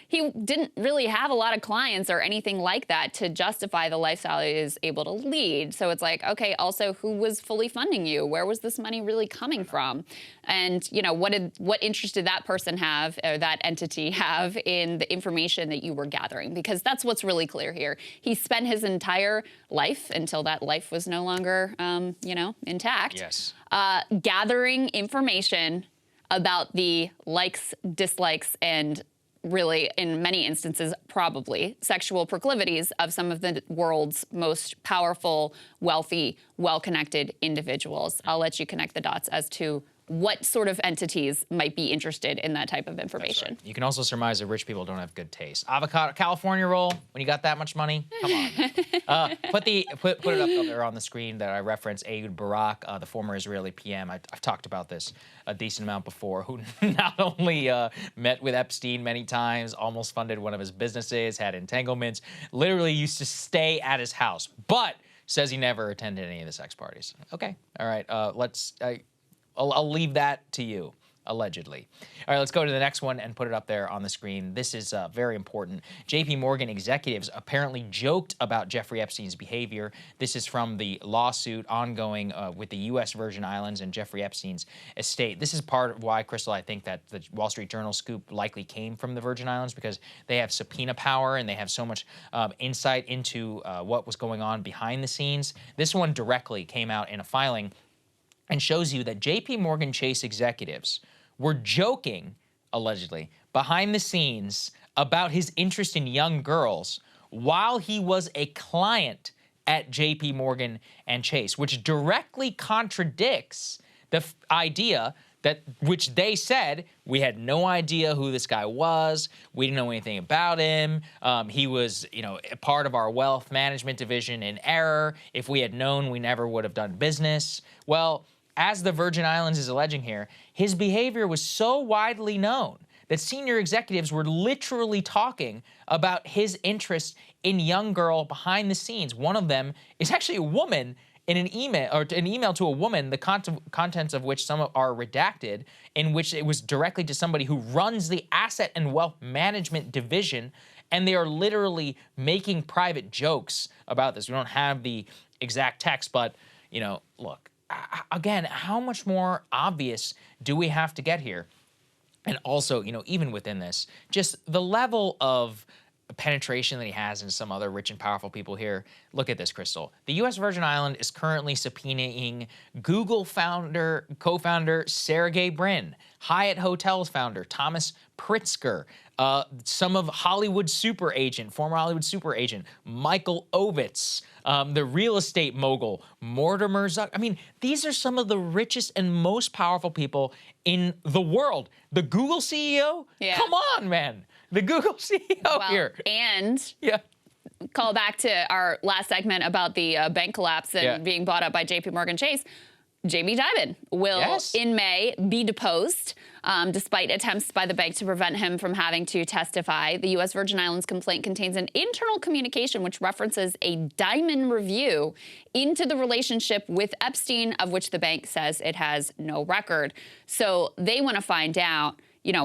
he didn't really have a lot of clients or anything like that to justify the lifestyle he is able to lead. So it's like, okay, also who was fully funding you? Where was this money really coming from? And, you know, what interest did that person have or that entity have in the information that you were gathering? Because that's what's really clear here. He spent his entire life until that life was no longer, intact. Yes. Gathering information about the likes, dislikes, and really, in many instances, probably sexual proclivities of some of the world's most powerful, wealthy, well-connected individuals. I'll let you connect the dots as to what sort of entities might be interested in that type of information. Right. You can also surmise that rich people don't have good taste. Avocado California roll, when you got that much money, come on. Put it up there on the screen that I referenced, Ehud Barak, the former Israeli PM. I've talked about this a decent amount before, who not only met with Epstein many times, almost funded one of his businesses, had entanglements, literally used to stay at his house, but says he never attended any of the sex parties. Okay, all right, I'll leave that to you, allegedly. All right, let's go to the next one and put it up there on the screen. This is very important. JPMorgan executives apparently joked about Jeffrey Epstein's behavior. This is from the lawsuit ongoing with the U.S. Virgin Islands and Jeffrey Epstein's estate. This is part of why, Krystal, I think that the Wall Street Journal scoop likely came from the Virgin Islands, because they have subpoena power and they have so much insight into what was going on behind the scenes. This one directly came out in a filing and shows you that JPMorgan Chase executives were joking, allegedly, behind the scenes about his interest in young girls while he was a client at JPMorgan and Chase, which directly contradicts the idea that, which they said, we had no idea who this guy was, we didn't know anything about him, he was, a part of our wealth management division in error. If we had known, we never would have done business. Well, as the Virgin Islands is alleging here, his behavior was so widely known that senior executives were literally talking about his interest in young girl behind the scenes. One of them is actually a woman in an email to a woman, the contents of which some are redacted, in which it was directly to somebody who runs the asset and wealth management division, and they are literally making private jokes about this. We don't have the exact text, but, look, again, how much more obvious do we have to get here? And also, even within this, just the level of penetration that he has in some other rich and powerful people here. Look at this, Krystal. The U.S. Virgin Island is currently subpoenaing Google co-founder Sergey Brin, Hyatt Hotels founder Thomas Pritzker, some of Hollywood super agent, former Hollywood super agent Michael Ovitz, the real estate mogul Mortimer Zuck. I mean, these are some of the richest and most powerful people in the world. The Google CEO? Yeah. Come on, man. The Google CEO here. And call back to our last segment about the bank collapse and being bought up by JPMorgan Chase. Jamie Dimon will, in May, be deposed, despite attempts by the bank to prevent him from having to testify. The U.S. Virgin Islands complaint contains an internal communication which references a Dimon review into the relationship with Epstein, of which the bank says it has no record. So they want to find out,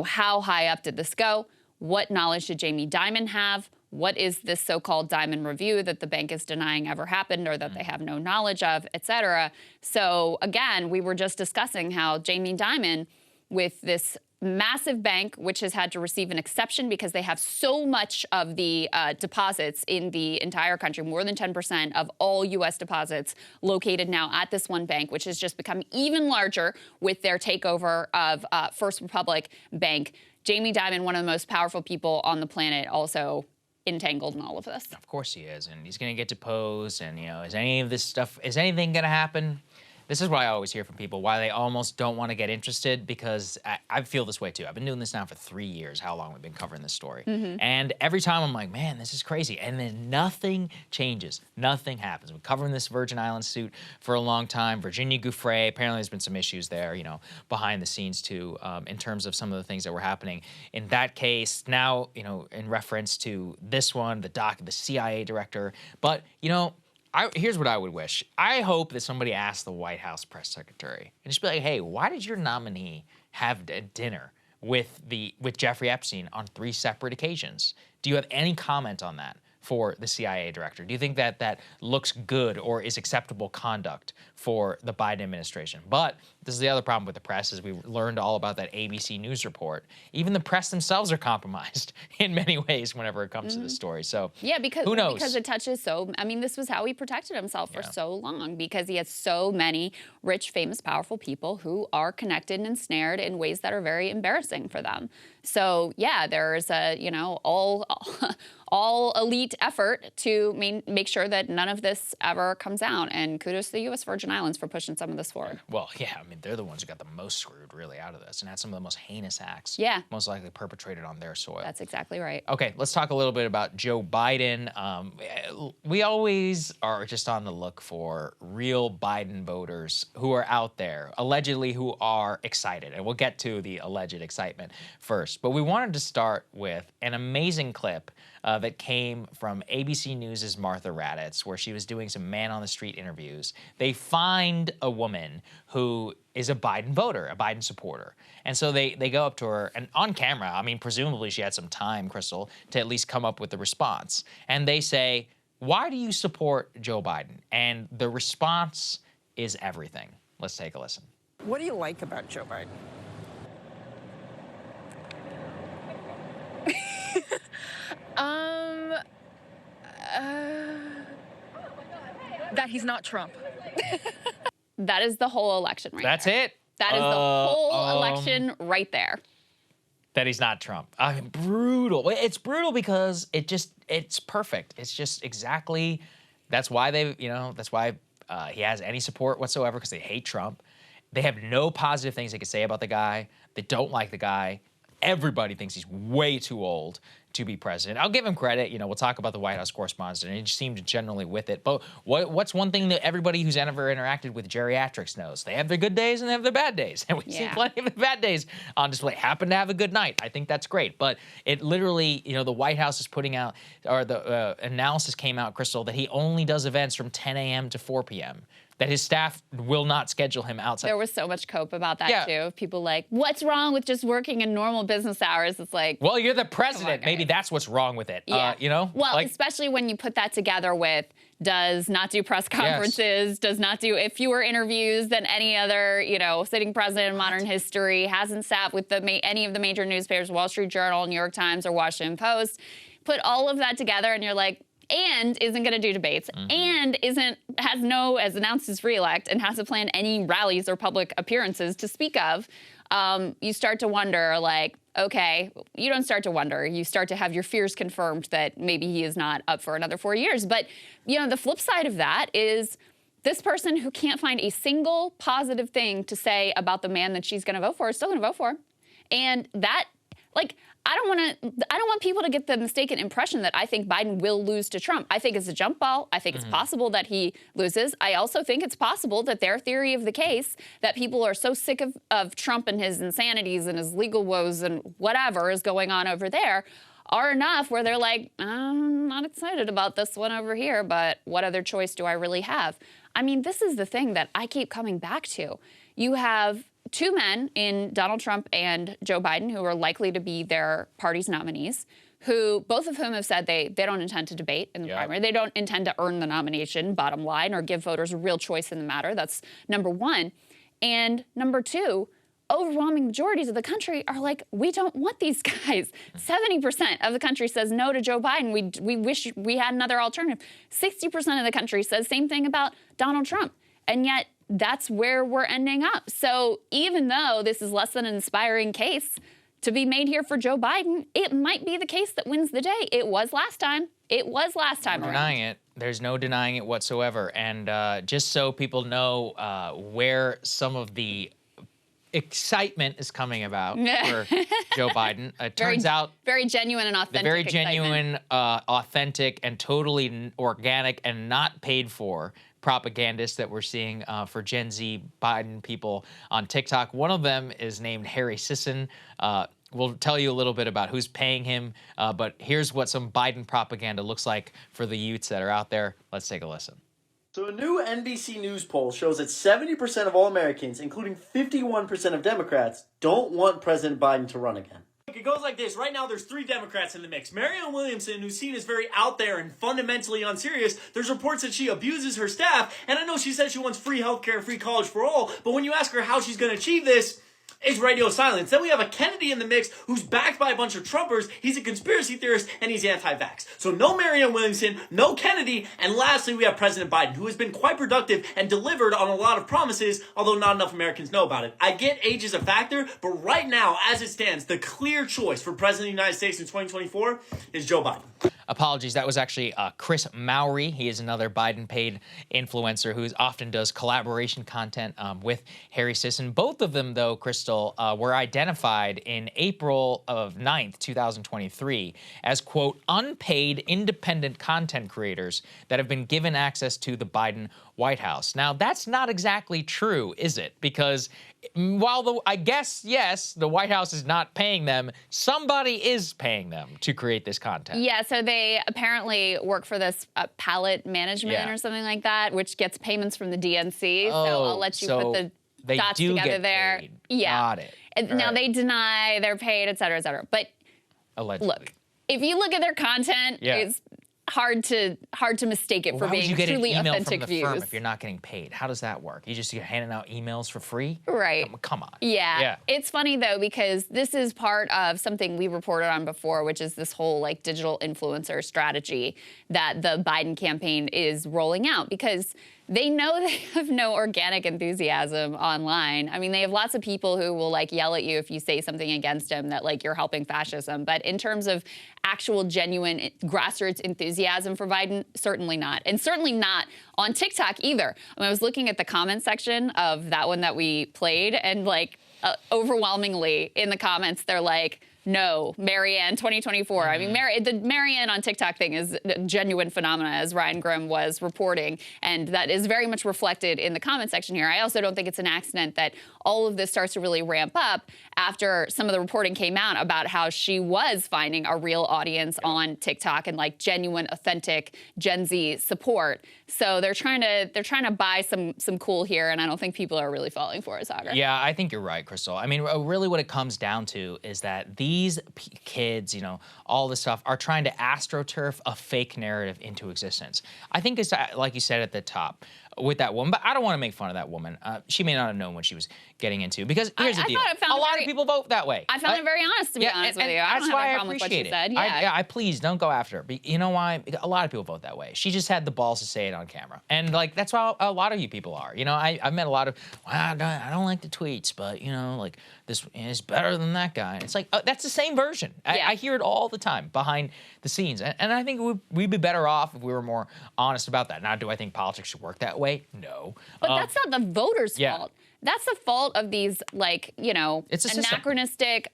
how high up did this go? What knowledge did Jamie Dimon have? What is this so-called Dimon review that the bank is denying ever happened or that they have no knowledge of, et cetera? So again, we were just discussing how Jamie Dimon, with this massive bank, which has had to receive an exception because they have so much of the deposits in the entire country, more than 10% of all U.S. deposits located now at this one bank, which has just become even larger with their takeover of First Republic Bank. Jamie Dimon, one of the most powerful people on the planet, also entangled in all of this. Of course he is, and he's going to get deposed, and, is any of this stuff, is anything going to happen? This is what I always hear from people, why they almost don't want to get interested, because I feel this way too. I've been doing this now for 3 years, how long we've been covering this story. And every time I'm like, man, this is crazy. And then nothing changes. Nothing happens. We're covering this Virgin Islands suit for a long time. Virginia Giuffre, apparently there's been some issues there, you know, behind the scenes too, in terms of some of the things that were happening. In that case, now, you know, in reference to this one, the CIA director. But, you know, here's what I would wish. I hope that somebody asked the White House press secretary and just be like, hey, why did your nominee have a dinner with Jeffrey Epstein on 3 separate occasions? Do you have any comment on that for the CIA director? Do you think that that looks good or is acceptable conduct for the Biden administration? But this is the other problem with the press, is we learned all about that ABC News report. Even the press themselves are compromised in many ways whenever it comes to this story. So yeah, because who knows? Because it touches so. I mean, this was how he protected himself for so long, because he has so many rich, famous, powerful people who are connected and ensnared in ways that are very embarrassing for them. So yeah, there's a all elite effort to make sure that none of this ever comes out. And kudos to the U.S. Virgin Islands for pushing some of this forward. Well, yeah, I mean, they're the ones who got the most screwed really out of this and had some of the most heinous acts most likely perpetrated on their soil. That's exactly right. Okay, let's talk a little bit about Joe Biden. We always are just on the look for real Biden voters who are out there, allegedly who are excited. And we'll get to the alleged excitement first. But we wanted to start with an amazing clip that came from ABC News' Martha Raddatz, where she was doing some man-on-the-street interviews. They find a woman who is a Biden voter, a Biden supporter. And so they go up to her, and on camera, I mean, presumably she had some time, Krystal, to at least come up with the response. And they say, why do you support Joe Biden? And the response is everything. Let's take a listen. What do you like about Joe Biden? That he's not Trump. That is the whole election right That's there. it? That is the whole election right there. That he's not Trump. I mean, brutal. It's brutal because it's perfect. It's just exactly, that's why he has any support whatsoever, because they hate Trump. They have no positive things they can say about the guy. They don't like the guy. Everybody thinks he's way too old to be president. I'll give him credit. You know, we'll talk about the White House Correspondents Dinner. He seemed generally with it. But what's one thing that everybody who's ever interacted with geriatrics knows? They have their good days and they have their bad days. And we've seen plenty of the bad days on display. Happen to have a good night. I think that's great. But it literally, you know, the White House is putting out, or the analysis came out, Krystal, that he only does events from 10 a.m. to 4 p.m. That his staff will not schedule him outside. There was so much cope about that too. People like, what's wrong with just working in normal business hours? It's like, well, you're the president. Maybe that's what's wrong with it. Yeah. You know? Well, like, especially when you put that together with does not do press conferences, does not do fewer interviews than any other, you know, sitting president in modern history, hasn't sat with any of the major newspapers, Wall Street Journal, New York Times, or Washington Post. Put all of that together and you're like, and isn't going to do debates, and has announced his reelect and hasn't planned any rallies or public appearances to speak of, you start to wonder, like, okay, you don't start to wonder. You start to have your fears confirmed that maybe he is not up for another 4 years. But, you know, the flip side of that is this person who can't find a single positive thing to say about the man that she's going to vote for is still going to vote for. And that, like, I don't want people to get the mistaken impression that I think Biden will lose to Trump. I think it's a jump ball. I think it's possible that he loses. I also think it's possible that their theory of the case, that people are so sick of Trump and his insanities and his legal woes and whatever is going on over there, are enough where they're like, I'm not excited about this one over here, but what other choice do I really have? I mean, this is the thing that I keep coming back to. You have two men in Donald Trump and Joe Biden who are likely to be their party's nominees, who both of whom have said they don't intend to debate in the primary. They don't intend to earn the nomination, bottom line, or give voters a real choice in the matter. That's number one. And number two, overwhelming majorities of the country are like, we don't want these guys. 70% of the country says no to Joe Biden. We wish we had another alternative. 60% of the country says same thing about Donald Trump. And yet that's where we're ending up. So even though this is less than an inspiring case, to be made here for Joe Biden, it might be the case that wins the day. It was last time. It was last time around. Denying it. There's no denying it whatsoever. And just so people know where some of the excitement is coming about for Joe Biden. It turns out very genuine and authentic. Very genuine, authentic, and totally organic and not paid for propagandists that we're seeing for Gen Z Biden people on TikTok. One of them is named Harry Sisson. We'll tell you a little bit about who's paying him, but here's what some Biden propaganda looks like for the youths that are out there. Let's take a listen. So a new NBC News poll shows that 70% of all Americans, including 51% of Democrats, don't want President Biden to run again. It goes like this. Right now, there's 3 Democrats in the mix. Marianne Williamson, who's seen as very out there and fundamentally unserious, there's reports that she abuses her staff, and I know she says she wants free healthcare, free college for all, but when you ask her how she's going to achieve this, it's radio silence. Then we have a Kennedy in the mix who's backed by a bunch of Trumpers. He's a conspiracy theorist, and he's anti-vax. So no Marianne Williamson, no Kennedy, and lastly, we have President Biden, who has been quite productive and delivered on a lot of promises, although not enough Americans know about it. I get age is a factor, but right now, as it stands, the clear choice for President of the United States in 2024 is Joe Biden. Apologies, that was actually Chris Mowry. He is another Biden-paid influencer who often does collaboration content with Harry Sisson. Both of them, though, Krystal, were identified in April of 9th, 2023 as, quote, unpaid independent content creators that have been given access to the Biden White House. Now, that's not exactly true, is it? Because while I guess, yes, the White House is not paying them, somebody is paying them to create this content. Yeah, so they apparently work for this pallet management or something like that, which gets payments from the DNC. So I'll let you put the dots together there. Paid. Yeah. Got it. And now they deny they're paid, et cetera, et cetera. But allegedly. Look, if you look at their content, it's hard to mistake it for being truly authentic views. Why would you get an email from the firm if you're not getting paid? How does that work? You're handing out emails for free? Right. Come on. Yeah. It's funny, though, because this is part of something we reported on before, which is this whole, like, digital influencer strategy that the Biden campaign is rolling out, because they know they have no organic enthusiasm online. I mean, they have lots of people who will, like, yell at you if you say something against them that, like, you're helping fascism. But in terms of actual, genuine grassroots enthusiasm for Biden, certainly not. And certainly not on TikTok either. I was looking at the comment section of that one that we played, and, like, overwhelmingly in the comments, they're like, no, Marianne 2024. I mean, the Marianne on TikTok thing is a genuine phenomena, as Ryan Grimm was reporting, and that is very much reflected in the comment section here. I also don't think it's an accident that all of this starts to really ramp up after some of the reporting came out about how she was finding a real audience on TikTok and, like, genuine, authentic Gen Z support. So they're trying to buy some cool here, and I don't think people are really falling for it, Saagar. Yeah, I think you're right, Krystal. I mean, really what it comes down to is that these kids, all this stuff, are trying to astroturf a fake narrative into existence. I think it's, like you said at the top, with that woman, but I don't want to make fun of that woman. She may not have known what she was getting into, because here's the deal. A lot of people vote that way. I found it very honest, to be honest with you. I don't have a problem with what she said. I please don't go after her. But you know why? A lot of people vote that way. She just had the balls to say it on camera. And, like, that's how a lot of you people are. I've met a lot of, well, I don't like the tweets, but, like, this is better than that guy. It's like, that's the same version. I hear it all the time behind the scenes. And I think we'd be better off if we were more honest about that. Now, do I think politics should work that way? No. But that's not the voters' fault. That's the fault of these, like, it's anachronistic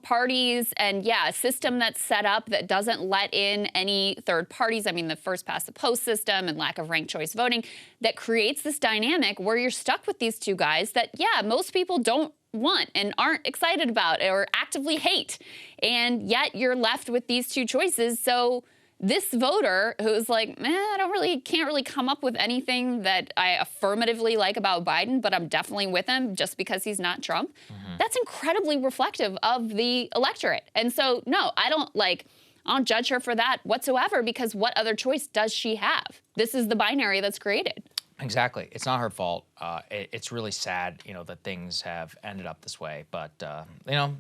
parties and, a system that's set up that doesn't let in any third parties. I mean, the first past the post system and lack of ranked choice voting that creates this dynamic where you're stuck with these two guys that, most people don't want and aren't excited about or actively hate. And yet you're left with these two choices. So this voter who's like, can't really come up with anything that I affirmatively like about Biden, but I'm definitely with him just because he's not Trump. That's incredibly reflective of the electorate. And so, no, I don't judge her for that whatsoever, because what other choice does she have? This is the binary that's created. Exactly. It's not her fault. It's really sad, that things have ended up this way. But,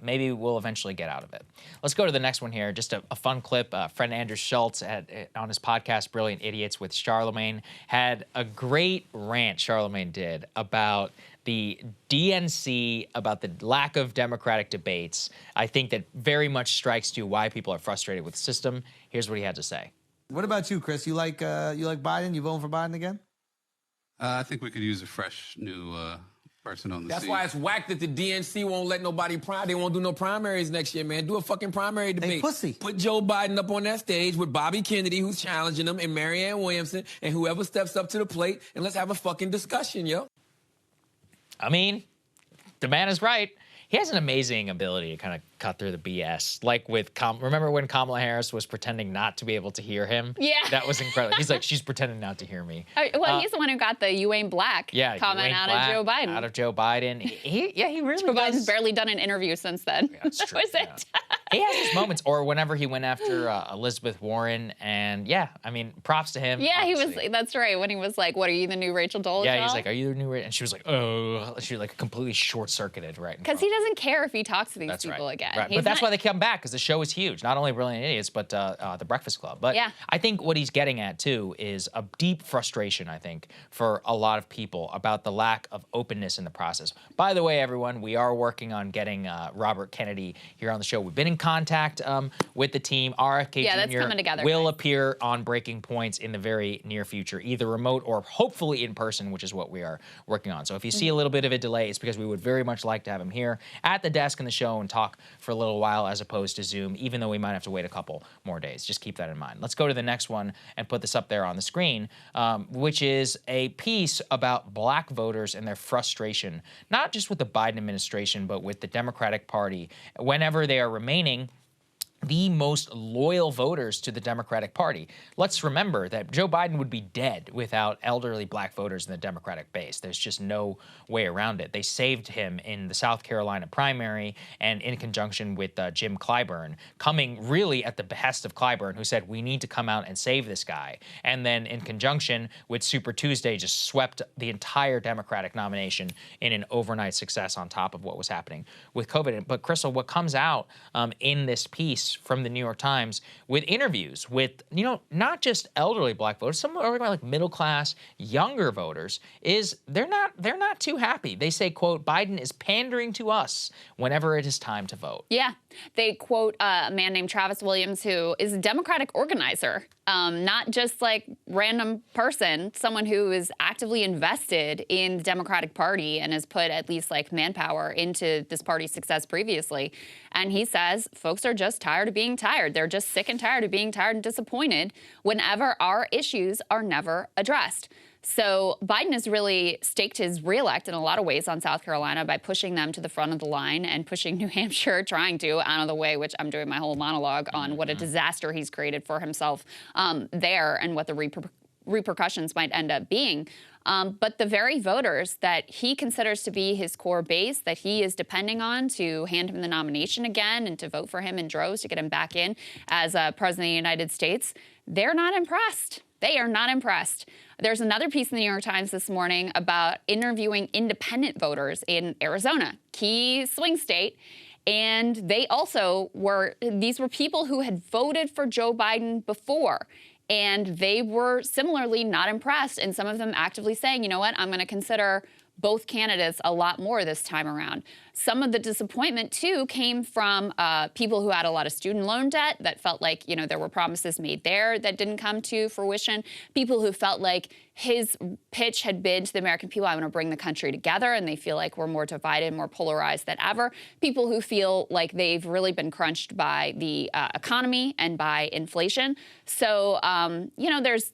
maybe we'll eventually get out of it. Let's go to the next one here. Just a fun clip. Friend Andrew Schultz on his podcast, Brilliant Idiots with Charlmagne, had a great rant, Charlmagne did, about the DNC, about the lack of democratic debates, I think that very much strikes to why people are frustrated with the system. Here's what he had to say. What about you, Chris? You like Biden? You voting for Biden again? I think we could use a fresh, new person on the That's scene. why it's whack that the DNC won't let nobody They won't do no primaries next year, man. Do a fucking primary debate. Hey, pussy. Put Joe Biden up on that stage with Bobby Kennedy, who's challenging him, and Marianne Williamson, and whoever steps up to the plate, and let's have a fucking discussion, yo. I mean, the man is right. He has an amazing ability to kind of cut through the BS. Like with, remember when Kamala Harris was pretending not to be able to hear him? Yeah. That was incredible. He's like, she's pretending not to hear me. Well, he's the one who got the "you ain't black" comment out of Joe Biden. Out of Joe Biden. He really Joe does. Biden's barely done an interview since then. Yeah, that's true. Was it? He has his moments, or whenever he went after Elizabeth Warren, and yeah, I mean, props to him. Yeah, obviously. he was. That's right. When he was like, "What are you, the new Rachel Dolezal?" Yeah, he's like, "Are you the new?" And she was like, "Oh," she like completely short-circuited right. Because he doesn't care if he talks to these That's people right. again. Right. But that's why they come back, because the show is huge. Not only Brilliant Idiots, but The Breakfast Club. But yeah. I think what he's getting at, too, is a deep frustration, I think, for a lot of people about the lack of openness in the process. By the way, everyone, we are working on getting Robert Kennedy here on the show. We've been in contact with the team. RFK that's Jr. coming together, will guys. appear on Breaking Points in the very near future, either remote or hopefully in person, which is what we are working on. So if you see a little bit of a delay, it's because we would very much like to have him here at the desk in the show and talk for a little while as opposed to Zoom, even though we might have to wait a couple more days. Just keep that in mind. Let's go to the next one and put this up there on the screen, which is a piece about black voters and their frustration, not just with the Biden administration, but with the Democratic Party, whenever they are remaining the most loyal voters to the Democratic Party. Let's remember that Joe Biden would be dead without elderly black voters in the Democratic base. There's just no way around it. They saved him in the South Carolina primary and in conjunction with Jim Clyburn, coming really at the behest of Clyburn, who said, we need to come out and save this guy. And then in conjunction with Super Tuesday, just swept the entire Democratic nomination in an overnight success on top of what was happening with COVID. But Krystal, what comes out in this piece from the New York Times with interviews with, not just elderly black voters, some are like middle class, younger voters, is they're not too happy. They say, quote, Biden is pandering to us whenever it is time to vote. Yeah. They quote a man named Travis Williams, who is a Democratic organizer, not just like random person, someone who is actively invested in the Democratic Party and has put at least like manpower into this party's success previously. And he says folks are just tired of being tired. They're just sick and tired of being tired and disappointed whenever our issues are never addressed. So Biden has really staked his reelect in a lot of ways on South Carolina by pushing them to the front of the line and pushing New Hampshire, trying to, out of the way, which I'm doing my whole monologue on what a disaster he's created for himself there and what the repercussions might end up being. But the very voters that he considers to be his core base, that he is depending on to hand him the nomination again and to vote for him in droves to get him back in as president of the United States, they're not impressed. They are not impressed. There's another piece in the New York Times this morning about interviewing independent voters in Arizona, key swing state. And they also these were people who had voted for Joe Biden before. And they were similarly not impressed. And some of them actively saying, you know what, I'm going to consider both candidates a lot more this time around. Some of the disappointment, too, came from people who had a lot of student loan debt that felt like, there were promises made there that didn't come to fruition. People who felt like his pitch had been to the American people, I want to bring the country together, and they feel like we're more divided, more polarized than ever. People who feel like they've really been crunched by the economy and by inflation. So,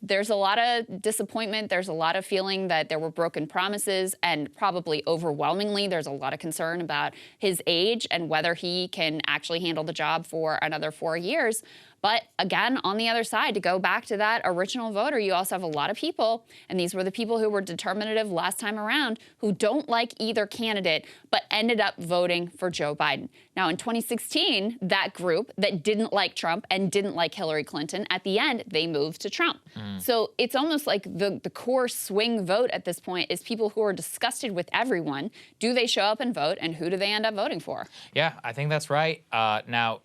there's a lot of disappointment. There's a lot of feeling that there were broken promises, and probably overwhelmingly, there's a lot of concern about his age and whether he can actually handle the job for another 4 years. But again, on the other side, to go back to that original voter, you also have a lot of people, and these were the people who were determinative last time around, who don't like either candidate, but ended up voting for Joe Biden. Now, in 2016, that group that didn't like Trump and didn't like Hillary Clinton, at the end, they moved to Trump. So it's almost like the core swing vote at this point is people who are disgusted with everyone. Do they show up and vote, and who do they end up voting for? Yeah, I think that's right. Now,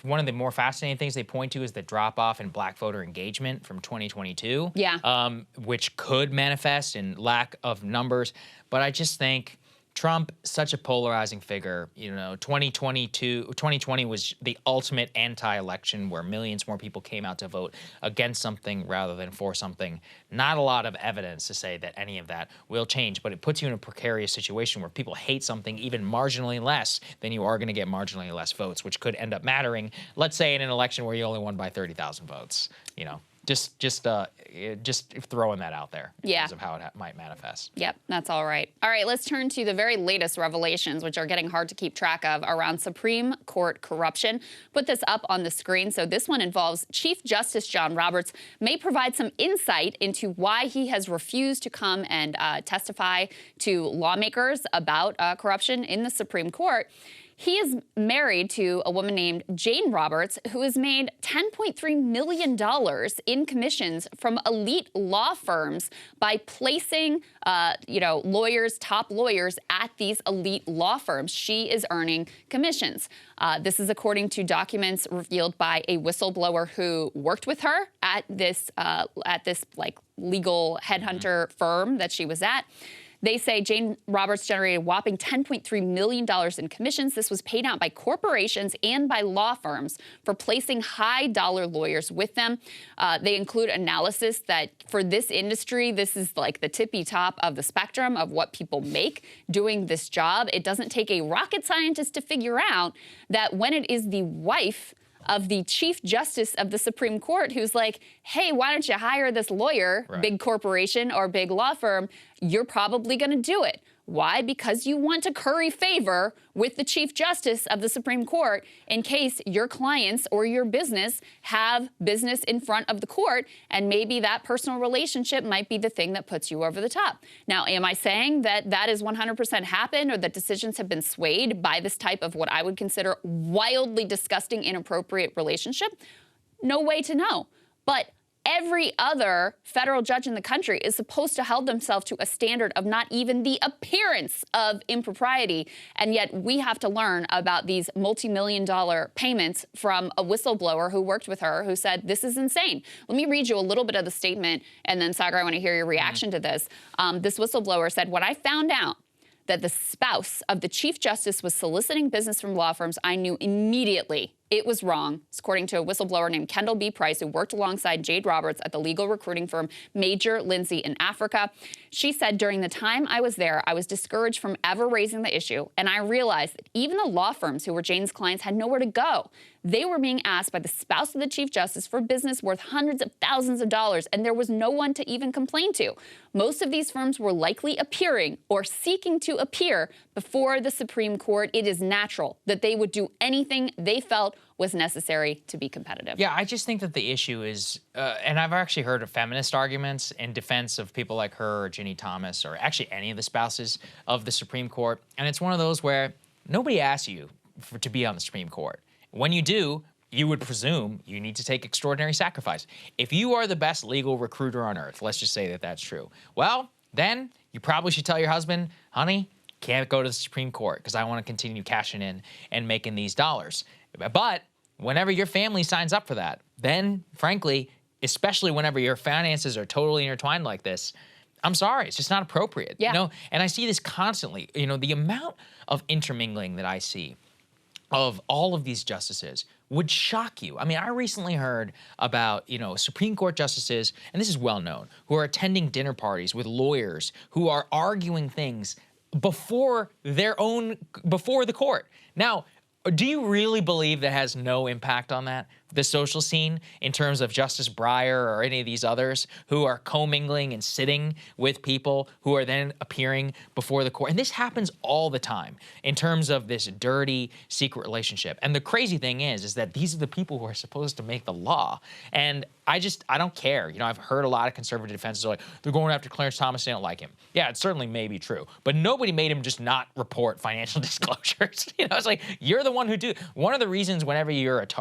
one of the more fascinating things they point to is the drop-off in black voter engagement from 2022, yeah. Which could manifest in lack of numbers. But I just think Trump, such a polarizing figure. 2020 was the ultimate anti-election where millions more people came out to vote against something rather than for something. Not a lot of evidence to say that any of that will change, but it puts you in a precarious situation where people hate something even marginally less than you are going to get marginally less votes, which could end up mattering, let's say, in an election where you only won by 30,000 votes. Just throwing that out there in terms of how it might manifest. Yep, that's all right. All right, let's turn to the very latest revelations, which are getting hard to keep track of, around Supreme Court corruption. Put this up on the screen. So this one involves Chief Justice John Roberts, may provide some insight into why he has refused to come and testify to lawmakers about corruption in the Supreme Court. He is married to a woman named Jane Roberts, who has made $10.3 million in commissions from elite law firms by placing, lawyers, top lawyers at these elite law firms. She is earning commissions. This is according to documents revealed by a whistleblower who worked with her at this legal headhunter firm that she was at. They say Jane Roberts generated a whopping $10.3 million in commissions. This was paid out by corporations and by law firms for placing high-dollar lawyers with them. They include analysis that for this industry, this is like the tippy top of the spectrum of what people make doing this job. It doesn't take a rocket scientist to figure out that when it is the wife of the Chief Justice of the Supreme Court who's like, hey, why don't you hire this lawyer, big corporation or big law firm, you're probably going to do it. Why? Because you want to curry favor with the Chief Justice of the Supreme Court in case your clients or your business have business in front of the court, and maybe that personal relationship might be the thing that puts you over the top. Now, am I saying that that is 100% happened or that decisions have been swayed by this type of what I would consider wildly disgusting, inappropriate relationship? No way to know. But every other federal judge in the country is supposed to hold themselves to a standard of not even the appearance of impropriety. And yet we have to learn about these multi-million-dollar payments from a whistleblower who worked with her who said, this is insane. Let me read you a little bit of the statement. And then, Saagar, I want to hear your reaction to this. This whistleblower said, when I found out that the spouse of the Chief Justice was soliciting business from law firms, I knew immediately it was wrong. It's according to a whistleblower named Kendall B. Price, who worked alongside Jade Roberts at the legal recruiting firm Major Lindsay in Africa. She said, during the time I was there, I was discouraged from ever raising the issue, and I realized that even the law firms who were Jane's clients had nowhere to go. They were being asked by the spouse of the Chief Justice for business worth hundreds of thousands of dollars, and there was no one to even complain to. Most of these firms were likely appearing or seeking to appear before the Supreme Court. It is natural that they would do anything they felt was necessary to be competitive. Yeah, I just think that the issue is, and I've actually heard of feminist arguments in defense of people like her or Ginny Thomas or actually any of the spouses of the Supreme Court. And it's one of those where nobody asks you to be on the Supreme Court. When you do, you would presume you need to take extraordinary sacrifice. If you are the best legal recruiter on earth, let's just say that that's true, well, then you probably should tell your husband, honey, can't go to the Supreme Court because I want to continue cashing in and making these dollars. But whenever your family signs up for that, then frankly, especially whenever your finances are totally intertwined like this, I'm sorry, it's just not appropriate. Yeah. And I see this constantly. The amount of intermingling that I see of all of these justices would shock you. I mean, I recently heard about, Supreme Court justices, and this is well known, who are attending dinner parties with lawyers who are arguing things before the court. Now, do you really believe that has no impact on the social scene, in terms of Justice Breyer or any of these others who are commingling and sitting with people who are then appearing before the court? And this happens all the time in terms of this dirty, secret relationship. And the crazy thing is that these are the people who are supposed to make the law. And I don't care. I've heard a lot of conservative defenses are like, they're going after Clarence Thomas, they don't like him. Yeah, it certainly may be true. But nobody made him just not report financial disclosures. It's like, you're the one who do. One of the reasons whenever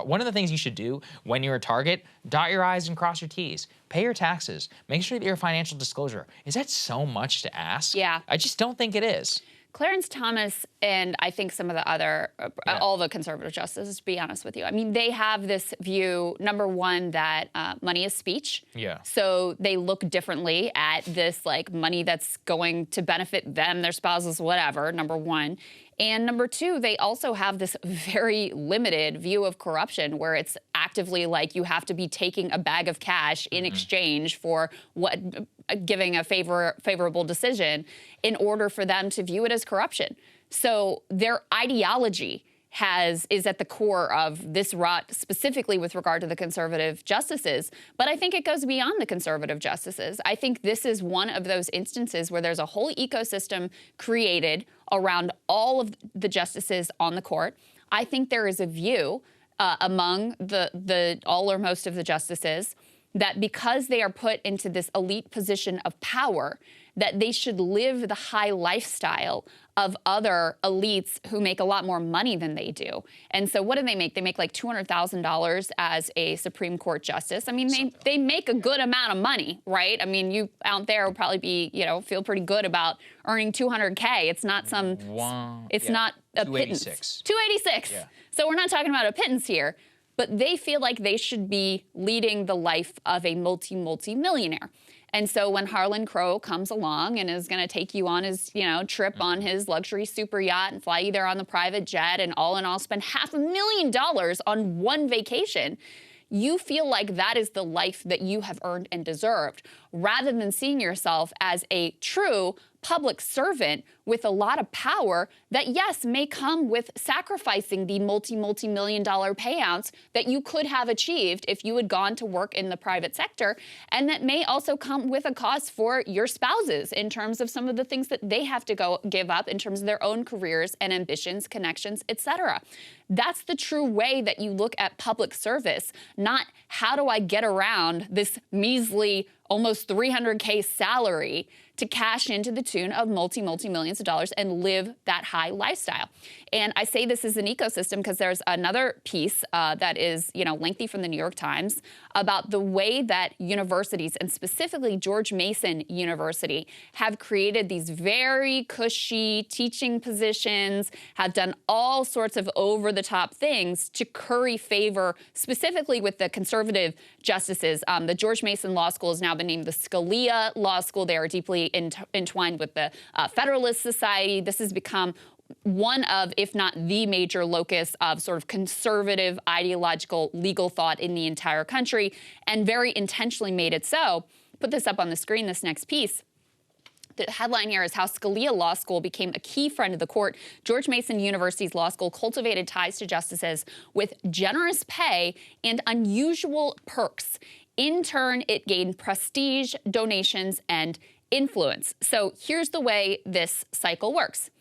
one of the things you should do when you're a target, dot your I's and cross your T's. Pay your taxes. Make sure that your financial disclosure. Is that so much to ask? Yeah. I just don't think it is. Clarence Thomas and I think some of the other, all the conservative justices, to be honest with you, I mean, they have this view, number one, that money is speech. Yeah. So they look differently at this, like, money that's going to benefit them, their spouses, whatever, number one. And number two, they also have this very limited view of corruption where it's actively like you have to be taking a bag of cash in exchange for what giving a favorable decision in order for them to view it as corruption. So their ideology is at the core of this rot, specifically with regard to the conservative justices. But I think it goes beyond the conservative justices. I think this is one of those instances where there's a whole ecosystem created around all of the justices on the court. I think there is a view among the all or most of the justices that because they are put into this elite position of power, that they should live the high lifestyle of other elites who make a lot more money than they do. And so what do they make? They make like $200,000 as a Supreme Court justice. I mean, they make a good amount of money, right? I mean, you out there will probably be, feel pretty good about earning $200K. It's not some, it's not a pittance. 286. Yeah. So we're not talking about a pittance here, but they feel like they should be leading the life of a multi-millionaire. And so when Harlan Crow comes along and is going to take you on his, trip on his luxury super yacht and fly you there on the private jet and all in all spend $500,000 on one vacation, you feel like that is the life that you have earned and deserved, rather than seeing yourself as a true public servant with a lot of power that, yes, may come with sacrificing the multi-million-dollar payouts that you could have achieved if you had gone to work in the private sector, and that may also come with a cost for your spouses in terms of some of the things that they have to give up in terms of their own careers and ambitions, connections, etc. That's the true way that you look at public service, not how do I get around this measly almost $300K salary to cash into the tune of multi-millions of dollars and live that high lifestyle. And I say this is an ecosystem because there's another piece that is, lengthy from the New York Times about the way that universities, and specifically George Mason University, have created these very cushy teaching positions, have done all sorts of over-the-top things to curry favor, specifically with the conservative justices. The George Mason Law School has now been named the Scalia Law School. They are deeply entwined with the Federalist Society. This has become one of, if not the major locus of sort of conservative ideological legal thought in the entire country, and very intentionally made it so. Put this up on the screen, this next piece. The headline here is how Scalia Law School became a key friend of the court. George Mason University's law school cultivated ties to justices with generous pay and unusual perks. In turn, it gained prestige, donations, and influence. So here's the way this cycle works.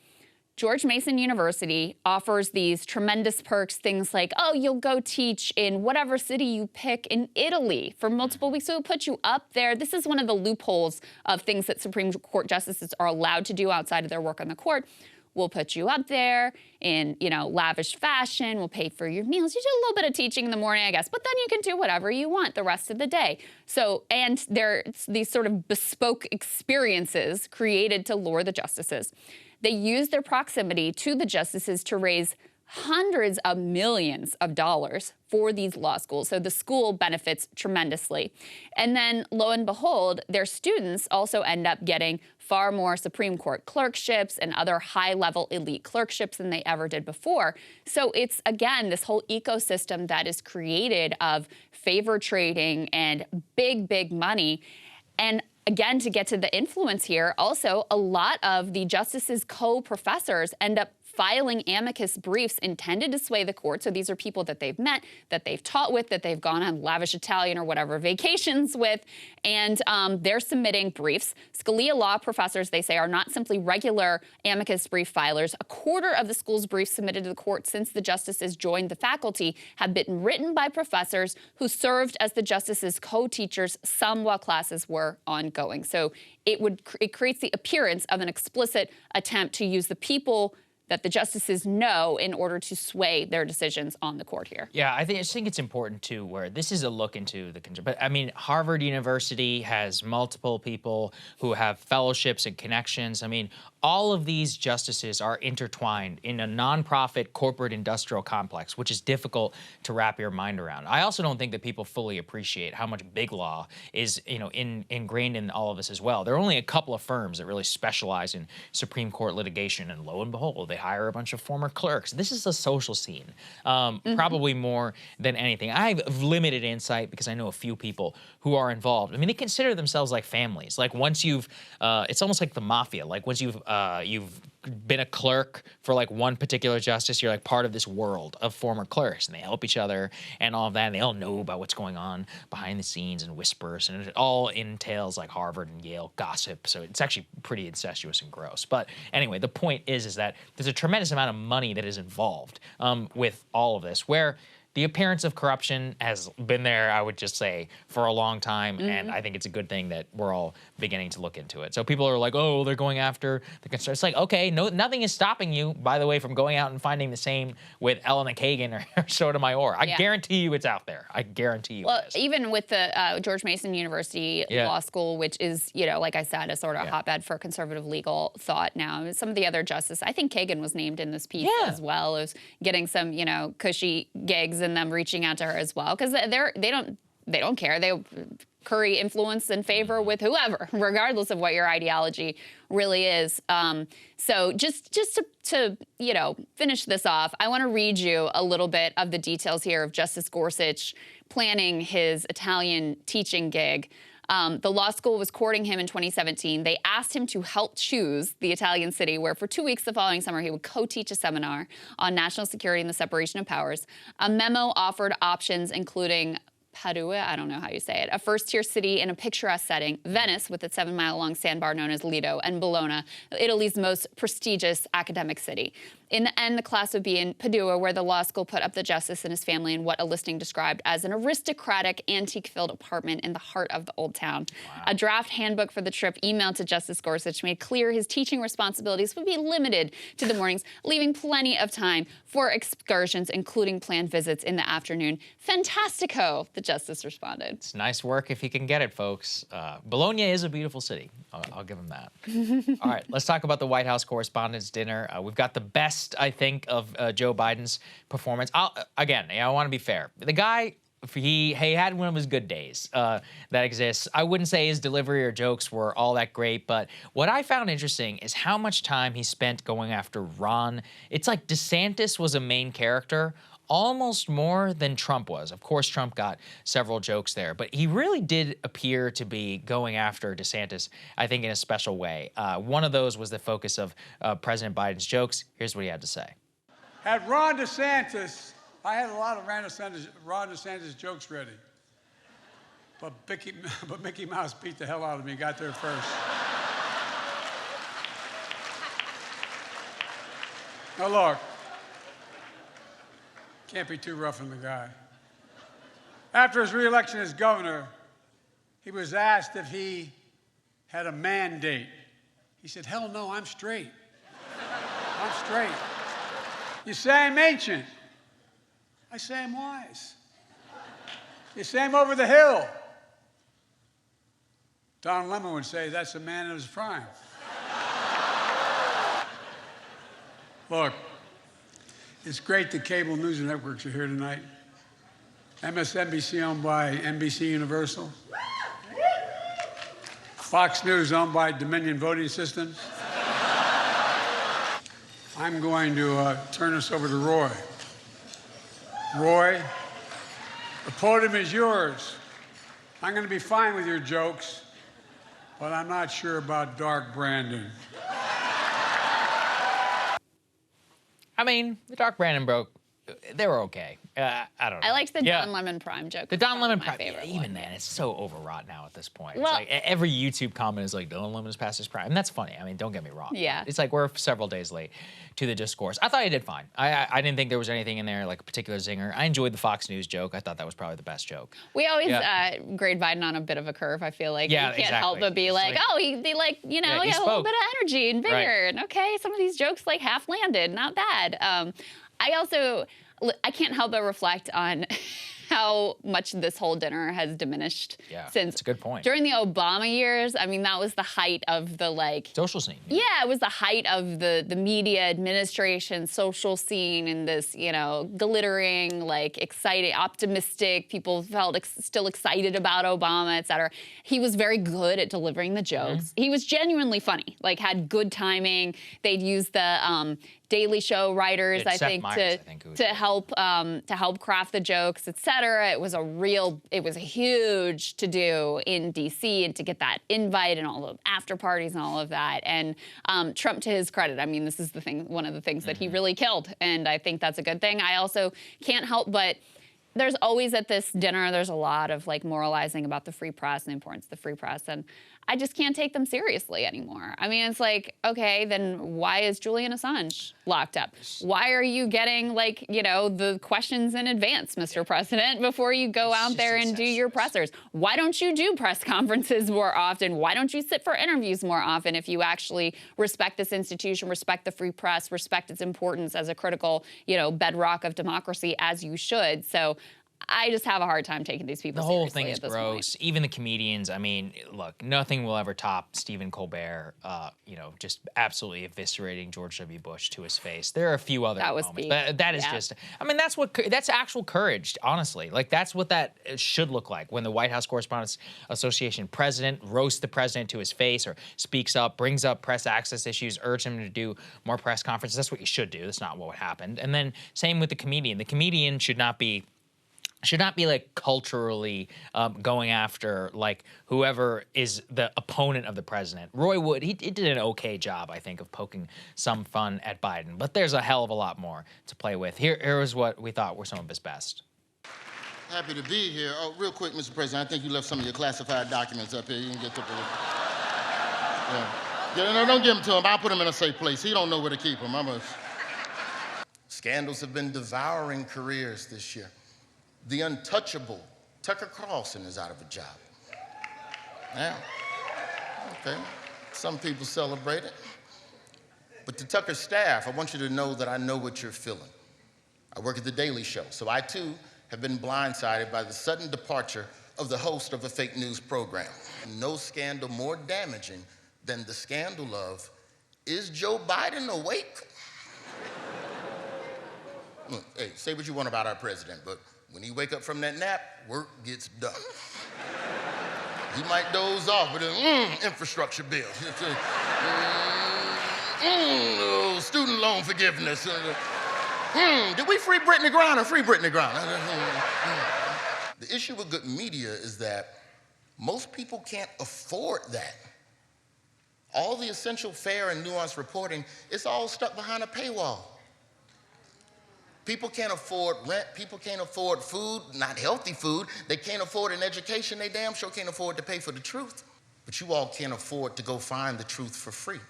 George Mason University offers these tremendous perks, things like, oh, you'll go teach in whatever city you pick in Italy for multiple weeks. So it'll put you up there. This is one of the loopholes of things that Supreme Court justices are allowed to do outside of their work on the court. We'll put you up there in, lavish fashion. We'll pay for your meals. You do a little bit of teaching in the morning, I guess, but then you can do whatever you want the rest of the day. So, and there's these sort of bespoke experiences created to lure the justices. They use their proximity to the justices to raise hundreds of millions of dollars for these law schools. So the school benefits tremendously. And then, lo and behold, their students also end up getting far more Supreme Court clerkships and other high-level elite clerkships than they ever did before. So it's, again, this whole ecosystem that is created of favor trading and big, big money. And again, to get to the influence here, also, a lot of the justices' co-professors end up filing amicus briefs intended to sway the court. So these are people that they've met, that they've taught with, that they've gone on lavish Italian or whatever vacations with, and they're submitting briefs. Scalia law professors, they say, are not simply regular amicus brief filers. A quarter of the school's briefs submitted to the court since the justices joined the faculty have been written by professors who served as the justices' co-teachers, some while classes were ongoing. So it creates the appearance of an explicit attempt to use the people that the justices know in order to sway their decisions on the court here. Yeah, I just think it's important too, where this is a look into the, but I mean, Harvard University has multiple people who have fellowships and connections. I mean, all of these justices are intertwined in a nonprofit corporate industrial complex, which is difficult to wrap your mind around. I also don't think that people fully appreciate how much big law is, ingrained in all of this as well. There are only a couple of firms that really specialize in Supreme Court litigation, and lo and behold, they hire a bunch of former clerks. This is a social scene, probably more than anything. I have limited insight because I know a few people who are involved. I mean, they consider themselves like families. Like once you've, it's almost like the mafia. Like once you've been a clerk for like one particular justice, you're like part of this world of former clerks, and they help each other and all of that, and they all know about what's going on behind the scenes and whispers, and it all entails like Harvard and Yale gossip, so it's actually pretty incestuous and gross. But anyway, the point is that there's a tremendous amount of money that is involved with all of this, where the appearance of corruption has been there, I would just say, for a long time, and I think it's a good thing that we're all beginning to look into it. So people are like, oh, they're going after the conservatives. It's like, okay, no, nothing is stopping you, by the way, from going out and finding the same with Elena Kagan or Sotomayor. I guarantee you it's out there. I guarantee you it is. Even with the George Mason University Law School, which is, like I said, a sort of hotbed for conservative legal thought now. Some of the other justices, I think Kagan was named in this piece as well, as getting some, cushy gigs and them reaching out to her as well, because they don't care. They curry influence and favor with whoever, regardless of what your ideology really is. So just to finish this off, I want to read you a little bit of the details here of Justice Gorsuch planning his Italian teaching gig. The law school was courting him in 2017. They asked him to help choose the Italian city where for 2 weeks the following summer he would co-teach a seminar on national security and the separation of powers. A memo offered options including Padua, I don't know how you say it, a first-tier city in a picturesque setting, Venice with its 7-mile-long sandbar known as Lido, and Bologna, Italy's most prestigious academic city. In the end, the class would be in Padua, where the law school put up the justice and his family in what a listing described as an aristocratic, antique-filled apartment in the heart of the old town. Wow. A draft handbook for the trip emailed to Justice Gorsuch made clear his teaching responsibilities would be limited to the mornings, leaving plenty of time for excursions, including planned visits in the afternoon. Fantastico, the justice responded. It's nice work if you can get it, folks. Bologna is a beautiful city. I'll give him that. All right, let's talk about the White House Correspondents Dinner. We've got the best, I think, of Joe Biden's performance. I want to be fair. The guy, he had one of his good days that exists. I wouldn't say his delivery or jokes were all that great, but what I found interesting is how much time he spent going after Ron. It's like DeSantis was a main character, almost more than Trump was. Of course, Trump got several jokes there, but he really did appear to be going after DeSantis, I think, in a special way. One of those was the focus of President Biden's jokes. Here's what he had to say. Had Ron DeSantis, I had a lot of Ron DeSantis jokes ready, but Mickey Mouse beat the hell out of me, got there first. Now look, can't be too rough on the guy. After his re-election as governor, he was asked if he had a mandate. He said, hell no, I'm straight. I'm straight. You say I'm ancient. I say I'm wise. You say I'm over the hill. Don Lemon would say that's a man in his prime. Look, it's great the cable news networks are here tonight. MSNBC owned by NBC Universal. Fox News owned by Dominion Voting Systems. I'm going to turn this over to Roy. Roy, the podium is yours. I'm going to be fine with your jokes, but I'm not sure about Dark Brandon. I mean, the Dark Brandon broke. They were okay. I don't know. I liked the Don Lemon Prime joke. The Don Lemon Prime, even then, it's so overwrought now at this point. Well, it's like every YouTube comment is like, Don Lemon is past his prime. And that's funny. I mean, don't get me wrong. Yeah. It's like we're several days late to the discourse. I thought he did fine. I didn't think there was anything in there, like a particular zinger. I enjoyed the Fox News joke. I thought that was probably the best joke. We always grade Biden on a bit of a curve, I feel like. Yeah, you can't help but be like, oh, he had a little bit of energy and vigor. Right. And okay, some of these jokes like half landed. Not bad. I can't help but reflect on how much this whole dinner has diminished since. That's a good point. During the Obama years, I mean, that was the height of the social scene. Yeah, it was the height of the media administration, social scene, and this, glittering, excited, optimistic. People felt still excited about Obama, et cetera. He was very good at delivering the jokes. He was genuinely funny, had good timing. They'd use the Daily Show writers, I think, to help craft the jokes, et cetera. It was a huge to do in DC, and to get that invite and all the after parties and all of that. And Trump, to his credit, I mean, this is one of the things that he really killed, and I think that's a good thing. I also can't help but. There's always at this dinner, there's a lot of moralizing about the free press and the importance of the free press, and I just can't take them seriously anymore. I mean, it's okay, then why is Julian Assange locked up? Why are you getting the questions in advance, Mr. President, before you go out there and do your pressers? Why don't you do press conferences more often? Why don't you sit for interviews more often if you actually respect this institution, respect the free press, respect its importance as a critical, bedrock of democracy, as you should? So I just have a hard time taking these people seriously. The whole thing is gross. Even the comedians, I mean, look, nothing will ever top Stephen Colbert, just absolutely eviscerating George W. Bush to his face. There are a few other moments, but that is just, I mean, that's actual courage, honestly. That's what that should look like when the White House Correspondents Association president roasts the president to his face, or speaks up, brings up press access issues, urges him to do more press conferences. That's what you should do. That's not what happened. And then same with the comedian. The comedian should not be culturally going after whoever is the opponent of the president. Roy Wood, he did an okay job, I think, of poking some fun at Biden, but there's a hell of a lot more to play with. Here was what we thought were some of his best. Happy to be here. Oh, real quick, Mr. President, I think you left some of your classified documents up here. You can get to the... No, don't give them to him. I'll put them in a safe place. He don't know where to keep them. Scandals have been devouring careers this year. The untouchable Tucker Carlson is out of a job. Now, okay, some people celebrate it. But to Tucker's staff, I want you to know that I know what you're feeling. I work at The Daily Show, so I too have been blindsided by the sudden departure of the host of a fake news program. No scandal more damaging than the scandal of, is Joe Biden awake? Look, hey, say what you want about our president, but when he wake up from that nap, work gets done. He might doze off, but infrastructure bill. Student loan forgiveness. Did we free Brittany Griner? Free Brittany Griner. The issue with good media is that most people can't afford that. All the essential, fair, and nuanced reporting, it's all stuck behind a paywall. People can't afford rent, people can't afford food, not healthy food. They can't afford an education, they damn sure can't afford to pay for the truth. But you all can't afford to go find the truth for free.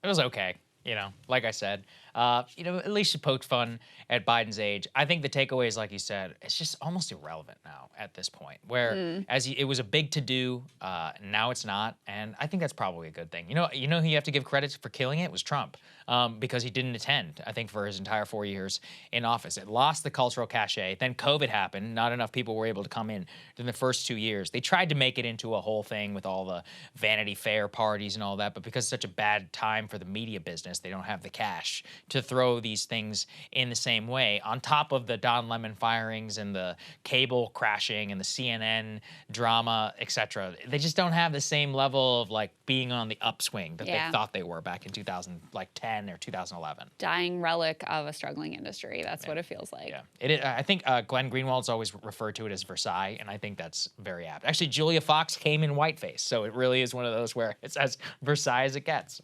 It was okay, like I said. At least you poked fun at Biden's age. I think the takeaway is, like you said, it's just almost irrelevant now at this point, where it was a big to-do, now it's not, and I think that's probably a good thing. Who you have to give credit for killing it was Trump, because he didn't attend, I think, for his entire 4 years in office. It lost the cultural cachet. Then COVID happened. Not enough people were able to come in the first 2 years. They tried to make it into a whole thing with all the Vanity Fair parties and all that, but because it's such a bad time for the media business, they don't have the cash to throw these things in the same way. On top of the Don Lemon firings and the cable crashing and the CNN drama, etc., they just don't have the same level of being on the upswing that they thought they were back in 2010 or 2011. Dying relic of a struggling industry. That's what it feels like. Yeah, it is. I think Glenn Greenwald's always referred to it as Versailles, and I think that's very apt. Actually, Julia Fox came in whiteface, so it really is one of those where it's as Versailles as it gets.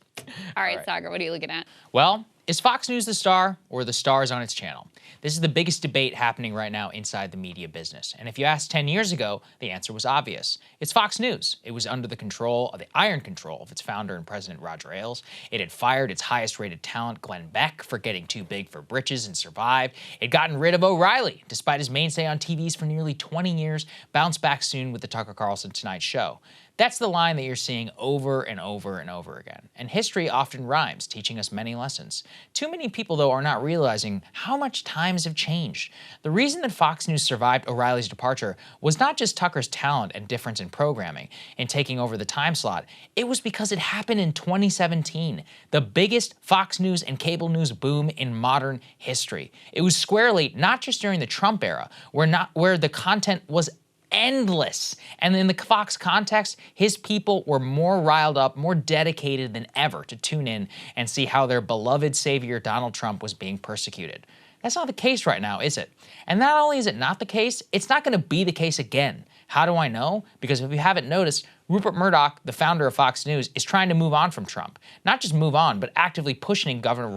All right, Saagar, what are you looking at? Well, is Fox News the star, or the stars on its channel? This is the biggest debate happening right now inside the media business. And if you asked 10 years ago, the answer was obvious. It's Fox News. It was under the control of the iron control of its founder and president, Roger Ailes. It had fired its highest-rated talent, Glenn Beck, for getting too big for britches and survived. It had gotten rid of O'Reilly, despite his mainstay on TVs for nearly 20 years, bounced back soon with the Tucker Carlson Tonight Show. That's the line that you're seeing over and over and over again. And history often rhymes, teaching us many lessons. Too many people, though, are not realizing how much times have changed. The reason that Fox News survived O'Reilly's departure was not just Tucker's talent and difference in programming and taking over the time slot. It was because it happened in 2017, the biggest Fox News and cable news boom in modern history. It was squarely not just during the Trump era, where the content was endless. And in the Fox context, his people were more riled up, more dedicated than ever to tune in and see how their beloved savior Donald Trump was being persecuted. That's not the case right now, is it? And not only is it not the case, it's not going to be the case again. How do I know? Because if you haven't noticed, Rupert Murdoch, the founder of Fox News, is trying to move on from Trump. Not just move on, but actively pushing Governor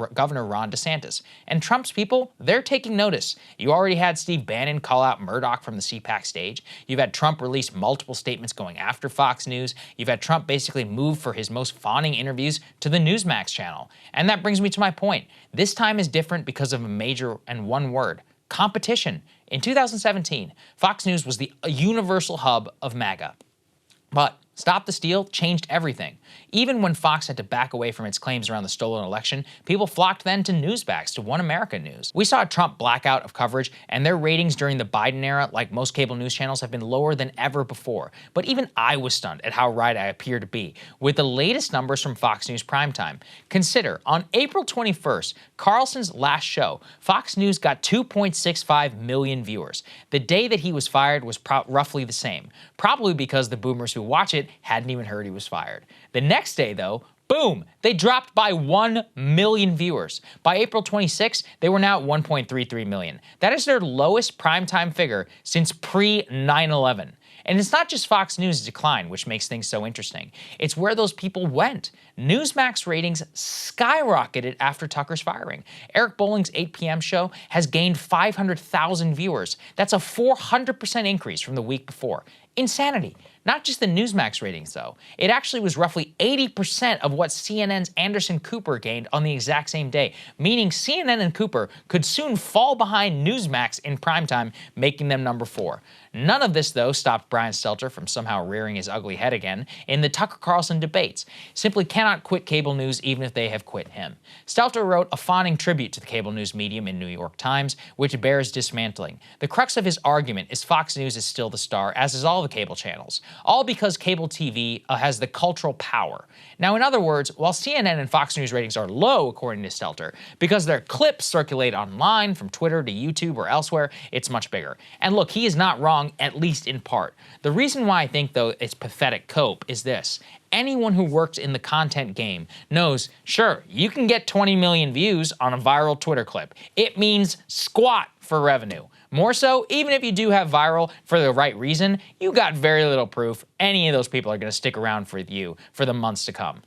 Ron DeSantis. And Trump's people, they're taking notice. You already had Steve Bannon call out Murdoch from the CPAC stage. You've had Trump release multiple statements going after Fox News. You've had Trump basically move for his most fawning interviews to the Newsmax channel. And that brings me to my point. This time is different because of a major and one word: competition. In 2017, Fox News was the universal hub of MAGA. But Stop the Steal changed everything. Even when Fox had to back away from its claims around the stolen election, people flocked then to Newsmax, to One America News. We saw a Trump blackout of coverage, and their ratings during the Biden era, like most cable news channels, have been lower than ever before. But even I was stunned at how right I appear to be with the latest numbers from Fox News Primetime. Consider, on April 21st, Carlson's last show, Fox News got 2.65 million viewers. The day that he was fired was roughly the same, probably because the boomers who watch it hadn't even heard he was fired. The next day, though, boom, they dropped by 1 million viewers. By April 26, they were now at 1.33 million. That is their lowest primetime figure since pre-9/11. And it's not just Fox News' decline, which makes things so interesting. It's where those people went. Newsmax ratings skyrocketed after Tucker's firing. Eric Bolling's 8 p.m. show has gained 500,000 viewers. That's a 400% increase from the week before. Insanity. Not just the Newsmax ratings, though. It actually was roughly 80% of what CNN's Anderson Cooper gained on the exact same day, meaning CNN and Cooper could soon fall behind Newsmax in primetime, making them number 4. None of this, though, stopped Brian Stelter from somehow rearing his ugly head again in the Tucker Carlson debates. Simply cannot quit cable news even if they have quit him. Stelter wrote a fawning tribute to the cable news medium in New York Times, which bears dismantling. The crux of his argument is Fox News is still the star, as is all the cable channels. All because cable TV has the cultural power. Now, in other words, while CNN and Fox News ratings are low, according to Stelter, because their clips circulate online from Twitter to YouTube or elsewhere, it's much bigger. And look, he is not wrong, at least in part. The reason why I think, though, it's pathetic cope is this. Anyone who works in the content game knows, sure, you can get 20 million views on a viral Twitter clip. It means squat for revenue. More so, even if you do have viral for the right reason, you got very little proof any of those people are going to stick around for you for the months to come.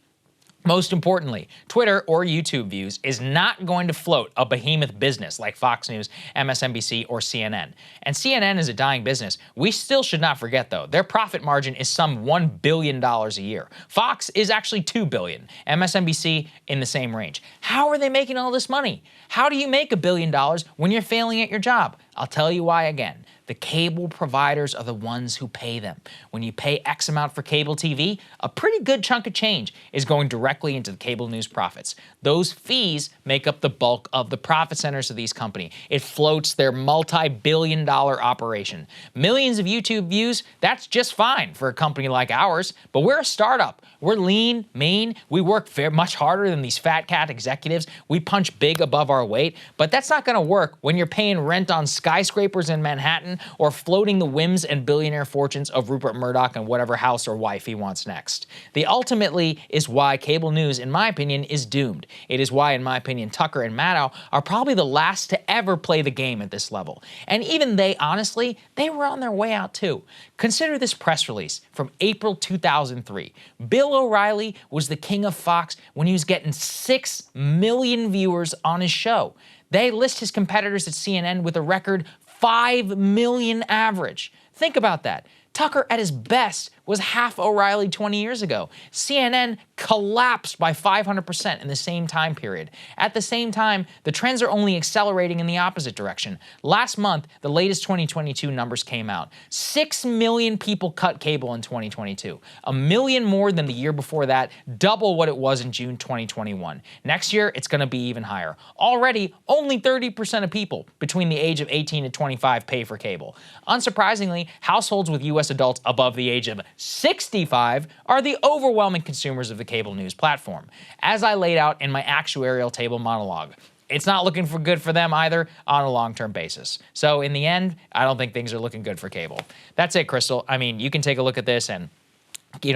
Most importantly, Twitter or YouTube views is not going to float a behemoth business like Fox News, MSNBC, or CNN. And CNN is a dying business. We still should not forget, though, their profit margin is some $1 billion a year. Fox is actually $2 billion. MSNBC in the same range. How are they making all this money? How do you make $1 billion when you're failing at your job? I'll tell you why again. The cable providers are the ones who pay them. When you pay X amount for cable TV, a pretty good chunk of change is going directly into the cable news profits. Those fees make up the bulk of the profit centers of these companies. It floats their multi-billion-dollar operation. Millions of YouTube views, that's just fine for a company like ours, but we're a startup. We're lean, mean, we work very much harder than these fat cat executives. We punch big above our weight, but that's not gonna work when you're paying rent on skyscrapers in Manhattan or floating the whims and billionaire fortunes of Rupert Murdoch and whatever house or wife he wants next. The ultimately is why cable news, in my opinion, is doomed. It is why, in my opinion, Tucker and Maddow are probably the last to ever play the game at this level. And even they, honestly, they were on their way out too. Consider this press release from April 2003. Bill O'Reilly was the king of Fox when he was getting 6 million viewers on his show. They list his competitors at CNN with a record 5 million average. Think about that. Tucker, at his best, was half O'Reilly 20 years ago. CNN collapsed by 500% in the same time period. At the same time, the trends are only accelerating in the opposite direction. Last month, the latest 2022 numbers came out. 6 million people cut cable in 2022. 1 million more than the year before that, double what it was in June 2021. Next year, it's going to be even higher. Already, only 30% of people between the age of 18 and 25 pay for cable. Unsurprisingly, households with U.S. adults above the age of 65 are the overwhelming consumers of the cable news platform. As I laid out in my actuarial table monologue, it's not looking good for them either on a long-term basis. So in the end, I don't think things are looking good for cable. That's it, Krystal. I mean, you can take a look at this and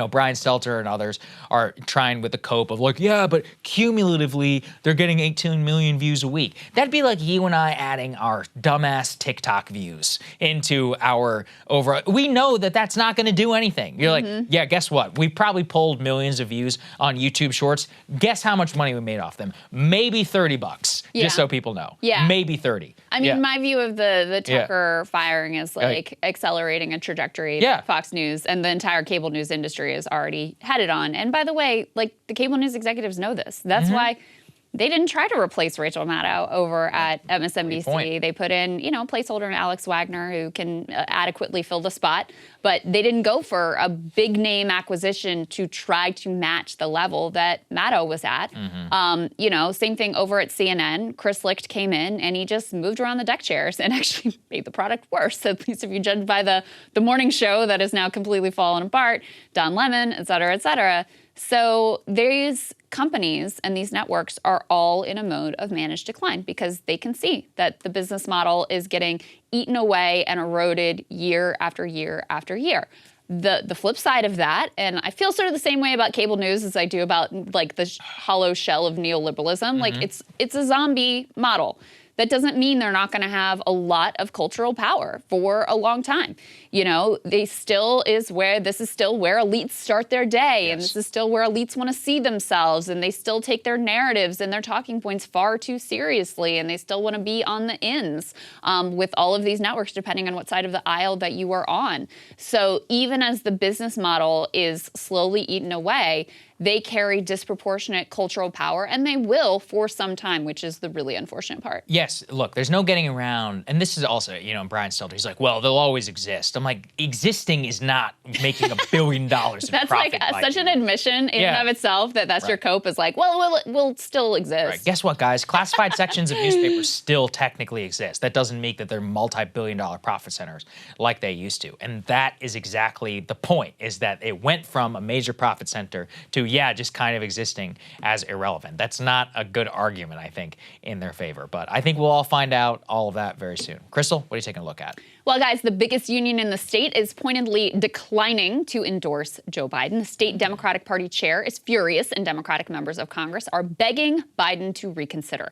Brian Stelter and others are trying with the cope of like, yeah, but cumulatively, they're getting 18 million views a week. That'd be like you and I adding our dumbass TikTok views into our overall. We know that that's not going to do anything. You're like, yeah, guess what? We probably pulled millions of views on YouTube Shorts. Guess how much money we made off them? Maybe $30, just so people know. Yeah. Maybe 30. I mean, my view of the Tucker firing is like accelerating a trajectory that Fox News and the entire cable news industry is already headed on. And by the way, like the cable news executives know this. That's why they didn't try to replace Rachel Maddow over at MSNBC. They put in, placeholder Alex Wagner who can adequately fill the spot, but they didn't go for a big name acquisition to try to match the level that Maddow was at. Same thing over at CNN. Chris Licht came in and he just moved around the deck chairs and actually made the product worse, at least if you judge by the morning show that is now completely fallen apart, Don Lemon, et cetera, et cetera. So these companies and these networks are all in a mode of managed decline because they can see that the business model is getting eaten away and eroded year after year after year. The flip side of that, and I feel sort of the same way about cable news as I do about like the hollow shell of neoliberalism. Like it's a zombie model. That doesn't mean they're not going to have a lot of cultural power for a long time. This is still where elites start their day, and this is still where elites want to see themselves, and they still take their narratives and their talking points far too seriously, and they still want to be on the ends with all of these networks, depending on what side of the aisle that you are on. So even as the business model is slowly eaten away, they carry disproportionate cultural power, and they will for some time, which is the really unfortunate part. Yes, look, there's no getting around, and this is also, Brian Stelter, he's like, well, they'll always exist. I'm like, existing is not making $1 billion in that's profit. That's like such an admission in and of itself that's your cope is like, well, we'll still exist. Right. Guess what, guys? Classified sections of newspapers still technically exist. That doesn't mean that they're multi-billion-dollar profit centers like they used to. And that is exactly the point, is that it went from a major profit center to, just kind of existing as irrelevant. That's not a good argument, I think, in their favor. But I think we'll all find out all of that very soon. Krystal, what are you taking a look at? Well, guys, the biggest union in the state is pointedly declining to endorse Joe Biden. The state Democratic Party chair is furious, and Democratic members of Congress are begging Biden to reconsider.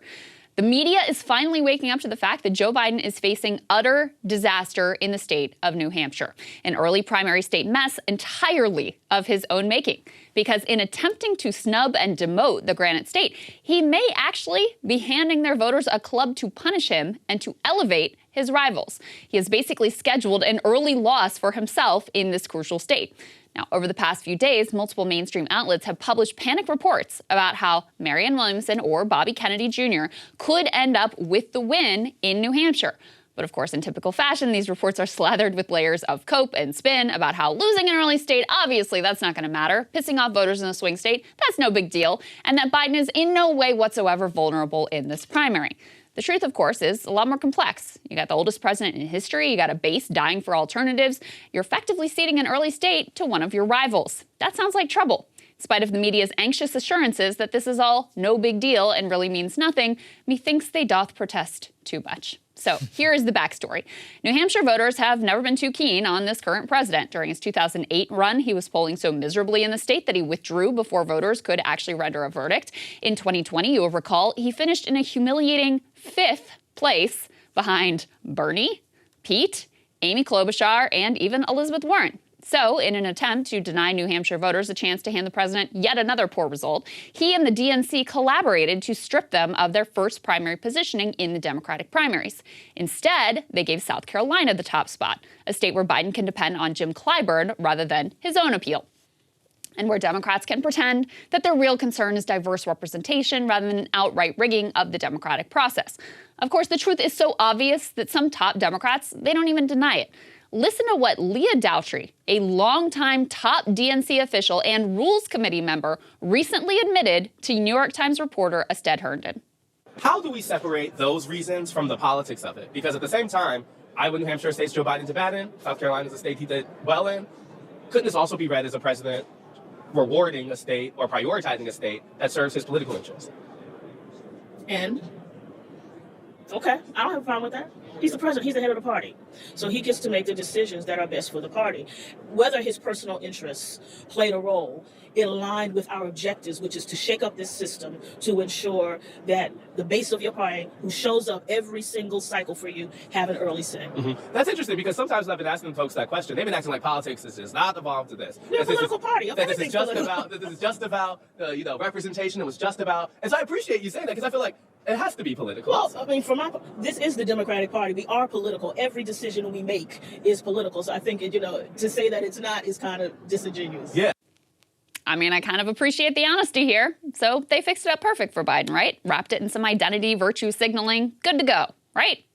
The media is finally waking up to the fact that Joe Biden is facing utter disaster in the state of New Hampshire, an early primary state mess entirely of his own making. Because in attempting to snub and demote the Granite State, he may actually be handing their voters a club to punish him and to elevate his rivals. He has basically scheduled an early loss for himself in this crucial state. Now, over the past few days, multiple mainstream outlets have published panic reports about how Marianne Williamson or Bobby Kennedy Jr. could end up with the win in New Hampshire. But of course, in typical fashion, these reports are slathered with layers of cope and spin about how losing an early state, obviously that's not going to matter. Pissing off voters in a swing state, that's no big deal. And that Biden is in no way whatsoever vulnerable in this primary. The truth, of course, is a lot more complex. You got the oldest president in history, you got a base dying for alternatives. You're effectively ceding an early state to one of your rivals. That sounds like trouble. In spite of the media's anxious assurances that this is all no big deal and really means nothing, methinks they doth protest too much. So here is the backstory. New Hampshire voters have never been too keen on this current president. During his 2008 run, he was polling so miserably in the state that he withdrew before voters could actually render a verdict. In 2020, you will recall, he finished in a humiliating 5th place behind Bernie, Pete, Amy Klobuchar, and even Elizabeth Warren. So, in an attempt to deny New Hampshire voters a chance to hand the president yet another poor result, he and the DNC collaborated to strip them of their first primary positioning in the Democratic primaries. Instead, they gave South Carolina the top spot, a state where Biden can depend on Jim Clyburn rather than his own appeal, and where Democrats can pretend that their real concern is diverse representation rather than an outright rigging of the democratic process. Of course, the truth is so obvious that some top Democrats, they don't even deny it. Listen to what Leah Daughtry, a longtime top DNC official and Rules Committee member, recently admitted to New York Times reporter Ested Herndon. How do we separate those reasons from the politics of it? Because at the same time, Iowa, New Hampshire states Joe Biden to bad in. South Carolina is a state he did well in. Couldn't this also be read as a president rewarding a state or prioritizing a state that serves his political interests? And? Okay, I don't have a problem with that. He's the president, he's the head of the party. So he gets to make the decisions that are best for the party. Whether his personal interests played a role, it aligned with our objectives, which is to shake up this system to ensure that the base of your party, who shows up every single cycle for you, have an early say. That's interesting, because sometimes I've been asking folks that question. They've been acting like politics is just not involved to this. We're a political party. That this is just about representation. It was just about, and so I appreciate you saying that, because I feel like it has to be political. Well, I mean, this is the Democratic Party. We are political. Every decision we make is political. So I think, to say that it's not is kind of disingenuous. Yeah. I mean, I kind of appreciate the honesty here. So they fixed it up perfect for Biden, right? Wrapped it in some identity, virtue signaling. Good to go, right?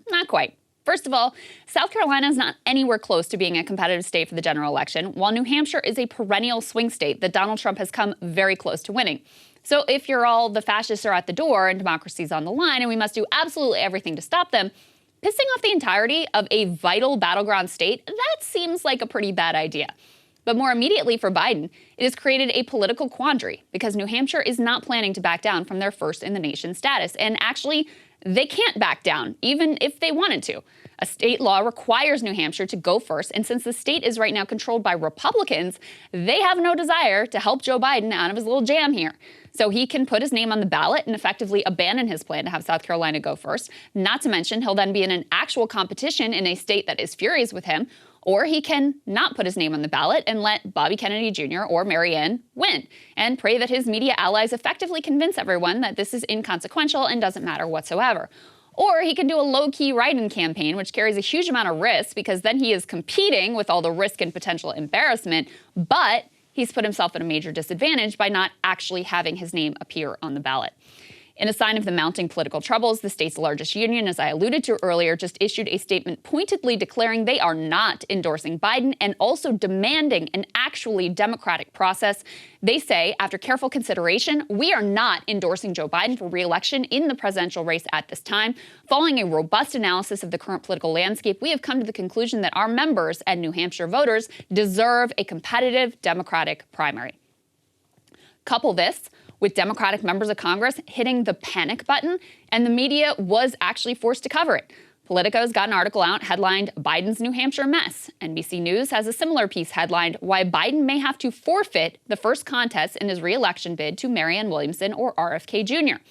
Not quite. First of all, South Carolina is not anywhere close to being a competitive state for the general election, while New Hampshire is a perennial swing state that Donald Trump has come very close to winning. So if you're all the fascists are at the door and democracy's on the line and we must do absolutely everything to stop them, pissing off the entirety of a vital battleground state, that seems like a pretty bad idea. But more immediately for Biden, it has created a political quandary because New Hampshire is not planning to back down from their first in the nation status. And actually, they can't back down, even if they wanted to. A state law requires New Hampshire to go first, and since the state is right now controlled by Republicans, they have no desire to help Joe Biden out of his little jam here. So he can put his name on the ballot and effectively abandon his plan to have South Carolina go first. Not to mention, he'll then be in an actual competition in a state that is furious with him. Or he can not put his name on the ballot and let Bobby Kennedy Jr. or Marianne win and pray that his media allies effectively convince everyone that this is inconsequential and doesn't matter whatsoever. Or he can do a low-key write-in campaign, which carries a huge amount of risk because then he is competing with all the risk and potential embarrassment, but he's put himself at a major disadvantage by not actually having his name appear on the ballot. In a sign of the mounting political troubles, the state's largest union, as I alluded to earlier, just issued a statement pointedly declaring they are not endorsing Biden and also demanding an actually democratic process. They say, after careful consideration, we are not endorsing Joe Biden for re-election in the presidential race at this time. Following a robust analysis of the current political landscape, we have come to the conclusion that our members and New Hampshire voters deserve a competitive Democratic primary. Couple this with Democratic members of Congress hitting the panic button, and the media was actually forced to cover it. Politico's got an article out headlined, Biden's New Hampshire Mess. NBC News has a similar piece headlined, Why Biden May Have to Forfeit the First Contest in His Re-Election Bid to Marianne Williamson or RFK Jr.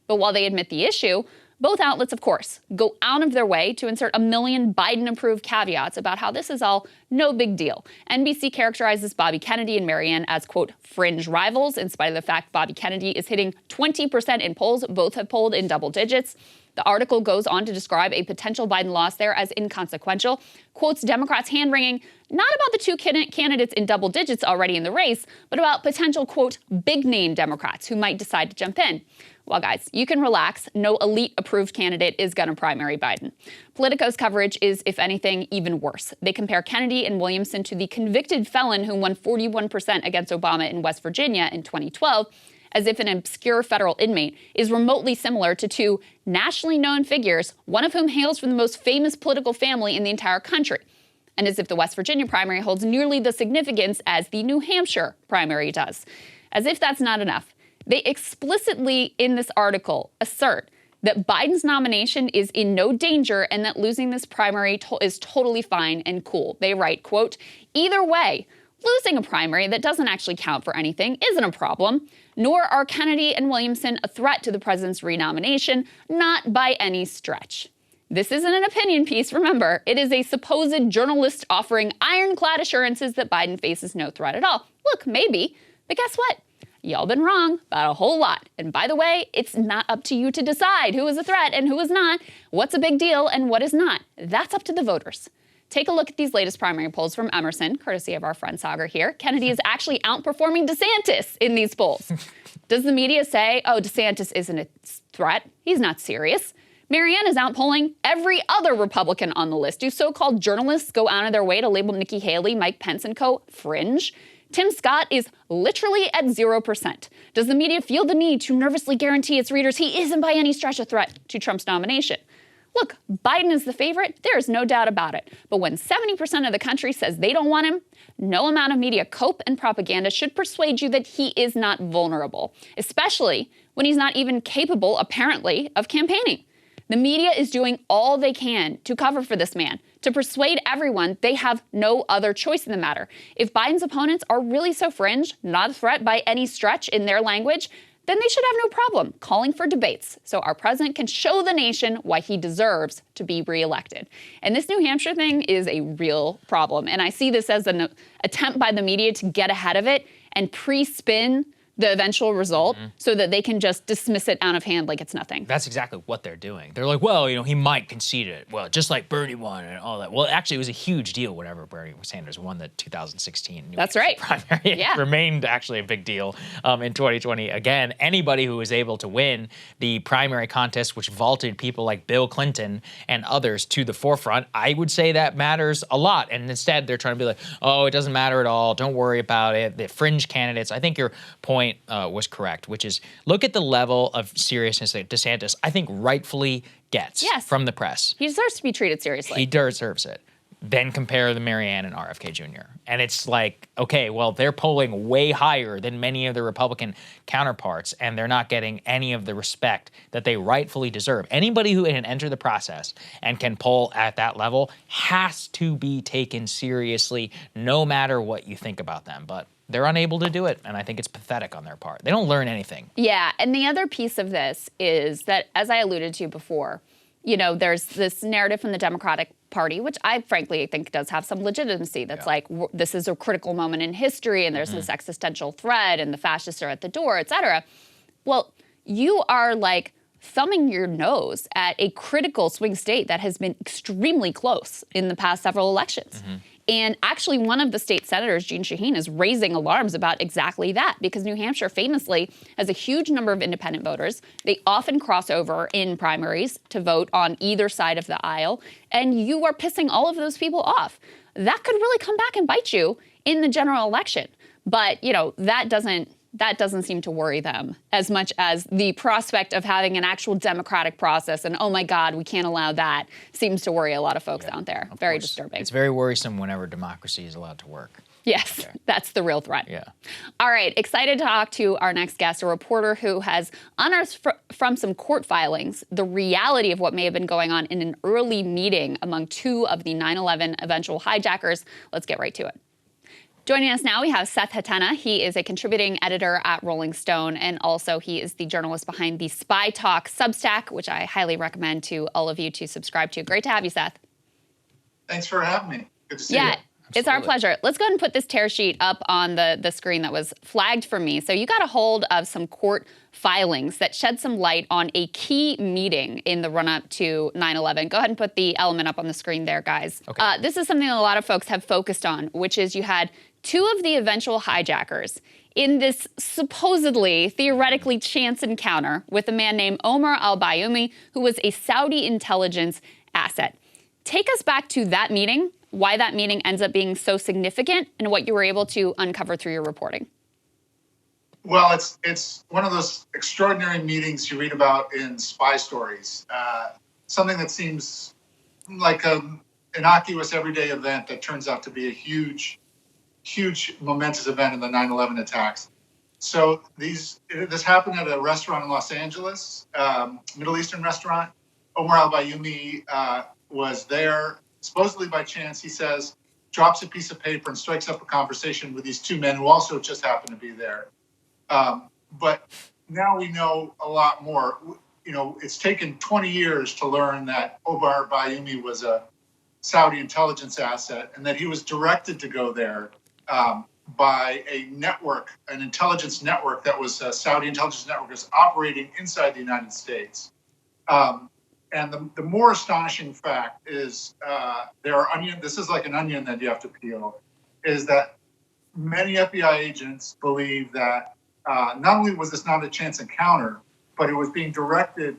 But while they admit the issue, both outlets, of course, go out of their way to insert a million Biden-approved caveats about how this is all no big deal. NBC characterizes Bobby Kennedy and Marianne as, quote, fringe rivals, in spite of the fact Bobby Kennedy is hitting 20% in polls. Both have polled in double digits. The article goes on to describe a potential Biden loss there as inconsequential, quotes Democrats hand-wringing not about the two candidates in double digits already in the race, but about potential, quote, big-name Democrats who might decide to jump in. Well, guys, you can relax. No elite-approved candidate is going to primary Biden. Politico's coverage is, if anything, even worse. They compare Kennedy and Williamson to the convicted felon who won 41% against Obama in West Virginia in 2012, as if an obscure federal inmate is remotely similar to two nationally known figures, one of whom hails from the most famous political family in the entire country. And as if the West Virginia primary holds nearly the significance as the New Hampshire primary does. As if that's not enough, they explicitly, in this article, assert that Biden's nomination is in no danger and that losing this primary is totally fine and cool. They write, quote, either way, losing a primary that doesn't actually count for anything isn't a problem, nor are Kennedy and Williamson a threat to the president's renomination, not by any stretch. This isn't an opinion piece, remember. It is a supposed journalist offering ironclad assurances that Biden faces no threat at all. Look, maybe, but guess what? Y'all been wrong about a whole lot. And by the way, it's not up to you to decide who is a threat and who is not, what's a big deal and what is not. That's up to the voters. Take a look at these latest primary polls from Emerson, courtesy of our friend Saagar here. Kennedy is actually outperforming DeSantis in these polls. Does the media say, oh, DeSantis isn't a threat? He's not serious. Marianne is outpolling every other Republican on the list. Do so-called journalists go out of their way to label Nikki Haley, Mike Pence, and co. fringe? Tim Scott is literally at 0%. Does the media feel the need to nervously guarantee its readers he isn't by any stretch a threat to Trump's nomination? Look, Biden is the favorite. There is no doubt about it. But when 70% of the country says they don't want him, no amount of media cope and propaganda should persuade you that he is not vulnerable, especially when he's not even capable, apparently, of campaigning. The media is doing all they can to cover for this man, to persuade everyone they have no other choice in the matter. If Biden's opponents are really so fringe, not a threat by any stretch in their language, then they should have no problem calling for debates so our president can show the nation why he deserves to be reelected. And this New Hampshire thing is a real problem. And I see this as an attempt by the media to get ahead of it and pre-spin the eventual result so that they can just dismiss it out of hand like it's nothing. That's exactly what they're doing. They're like, well, he might concede it. Well, just like Bernie won and all that. Well, actually, it was a huge deal whenever Bernie Sanders won the 2016 New That's Hampshire right. primary. Yeah. It remained actually a big deal in 2020. Again, anybody who was able to win the primary contest, which vaulted people like Bill Clinton and others to the forefront, I would say that matters a lot. And instead, they're trying to be like, oh, it doesn't matter at all. Don't worry about it. The fringe candidates. I think your point was correct, which is look at the level of seriousness that DeSantis, I think, rightfully gets from the press. He deserves to be treated seriously. He deserves it. Then compare the Marianne and RFK Jr. And it's like, okay, well, they're polling way higher than many of the Republican counterparts, and they're not getting any of the respect that they rightfully deserve. Anybody who can enter the process and can poll at that level has to be taken seriously, no matter what you think about them. But they're unable to do it, and I think it's pathetic on their part. They don't learn anything. Yeah, and the other piece of this is that, as I alluded to before, there's this narrative from the Democratic Party, which I frankly think does have some legitimacy. That's like, this is a critical moment in history, and there's this existential threat, and the fascists are at the door, et cetera. Well, you are like thumbing your nose at a critical swing state that has been extremely close in the past several elections. And actually, one of the state senators, Jeanne Shaheen, is raising alarms about exactly that, because New Hampshire famously has a huge number of independent voters. They often cross over in primaries to vote on either side of the aisle, and you are pissing all of those people off. That could really come back and bite you in the general election. But, that doesn't seem to worry them as much as the prospect of having an actual democratic process. And, oh, my God, we can't allow that seems to worry a lot of folks out there. Very disturbing. It's very worrisome whenever democracy is allowed to work. Yes, that's the real threat. Yeah. All right, excited to talk to our next guest, a reporter who has unearthed from some court filings the reality of what may have been going on in an early meeting among two of the 9/11 eventual hijackers. Let's get right to it. Joining us now, we have Seth Hettena. He is a contributing editor at Rolling Stone, and also he is the journalist behind the Spy Talk Substack, which I highly recommend to all of you to subscribe to. Great to have you, Seth. Thanks for having me. Good to see you. Yeah, it's our pleasure. Let's go ahead and put this tear sheet up on the screen that was flagged for me. So you got a hold of some court filings that shed some light on a key meeting in the run-up to 9/11. Go ahead and put the element up on the screen there, guys. Okay. This is something that a lot of folks have focused on, which is you had two of the eventual hijackers in this supposedly, theoretically chance encounter with a man named Omar al-Bayoumi, who was a Saudi intelligence asset. Take us back to that meeting, why that meeting ends up being so significant, and what you were able to uncover through your reporting. Well, it's one of those extraordinary meetings you read about in spy stories. Something that seems like an innocuous everyday event that turns out to be a huge momentous event in the 9/11 attacks. So this happened at a restaurant in Los Angeles, Middle Eastern restaurant. Omar al-Bayoumi was there, supposedly by chance, he says, drops a piece of paper and strikes up a conversation with these two men who also just happen to be there. But now we know a lot more. it's taken 20 years to learn that Omar Bayoumi was a Saudi intelligence asset and that he was directed to go there by a network, an intelligence network that was a Saudi intelligence network is operating inside the United States. And the more astonishing fact is this is like an onion that you have to peel, is that many FBI agents believe that not only was this not a chance encounter, but it was being directed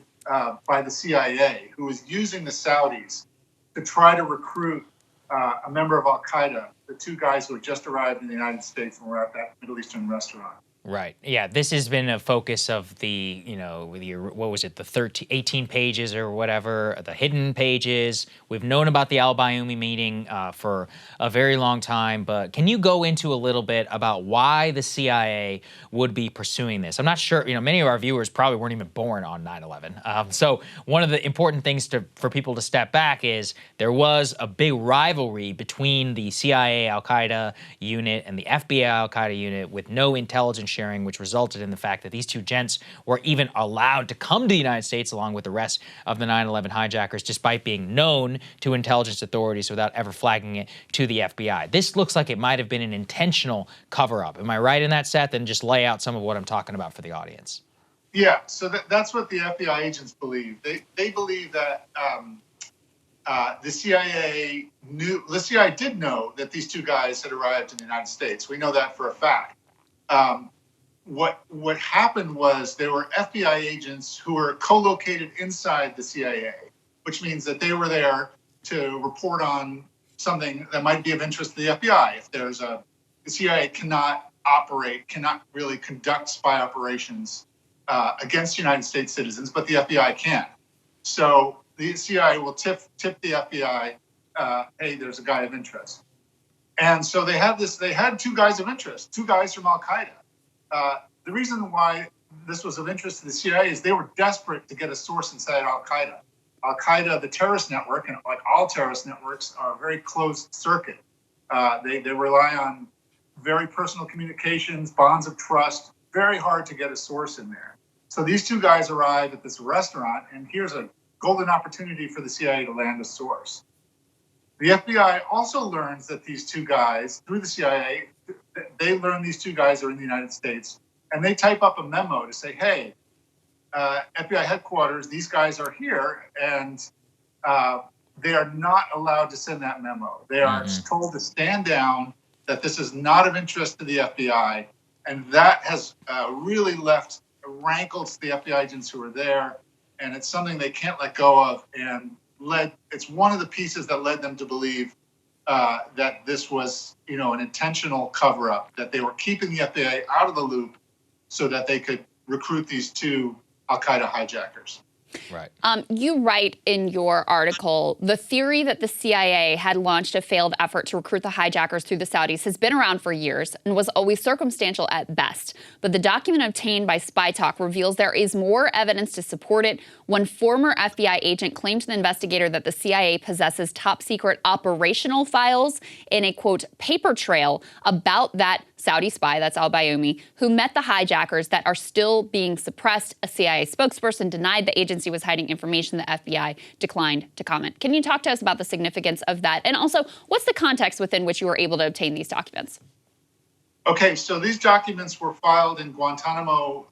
by the CIA, who was using the Saudis to try to recruit a member of Al-Qaeda, the two guys who had just arrived in the United States and were at that Middle Eastern restaurant. Right. Yeah, this has been a focus of the, what was it, the 18 pages or whatever, the hidden pages. We've known about the al-Bayoumi meeting for a very long time, but can you go into a little bit about why the CIA would be pursuing this? I'm not sure, many of our viewers probably weren't even born on 9/11. So one of the important things for people to step back is there was a big rivalry between the CIA al-Qaeda unit and the FBI al-Qaeda unit with no intelligence sharing, which resulted in the fact that these two gents were even allowed to come to the United States along with the rest of the 9/11 hijackers, despite being known to intelligence authorities without ever flagging it to the FBI. This looks like it might have been an intentional cover-up. Am I right in that, Seth? And just lay out some of what I'm talking about for the audience. Yeah, so that's what the FBI agents believe. They believe that the CIA did know that these two guys had arrived in the United States. We know that for a fact. What happened was there were FBI agents who were co-located inside the CIA, which means that they were there to report on something that might be of interest to the FBI. If the CIA cannot really conduct spy operations against United States citizens, but the FBI can. So the CIA will tip the FBI, hey, there's a guy of interest. And so they had two guys of interest, two guys from Al-Qaeda. The reason why this was of interest to the CIA is they were desperate to get a source inside Al-Qaeda. Al-Qaeda, the terrorist network, and like all terrorist networks, are a very closed circuit. They rely on very personal communications, bonds of trust, very hard to get a source in there. So these two guys arrive at this restaurant, and here's a golden opportunity for the CIA to land a source. The FBI also learns that these two guys, through the CIA, they learn these two guys are in the United States, and they type up a memo to say, hey, FBI headquarters, these guys are here, and they are not allowed to send that memo. They are told to stand down, that this is not of interest to the FBI, and that has really rankled to the FBI agents who are there, and it's something they can't let go of, and it's one of the pieces that led them to believe that this was, an intentional cover-up, that they were keeping the FBI out of the loop so that they could recruit these two Al-Qaeda hijackers. Right. You write in your article, the theory that the CIA had launched a failed effort to recruit the hijackers through the Saudis has been around for years and was always circumstantial at best. But the document obtained by Spy Talk reveals there is more evidence to support it. One former FBI agent claimed to the investigator that the CIA possesses top-secret operational files in a, quote, paper trail about that Saudi spy, that's al-Bayoumi, who met the hijackers that are still being suppressed. A CIA spokesperson denied the agency was hiding information. The FBI declined to comment. Can you talk to us about the significance of that? And also, what's the context within which you were able to obtain these documents? Okay, so these documents were filed in Guantanamo,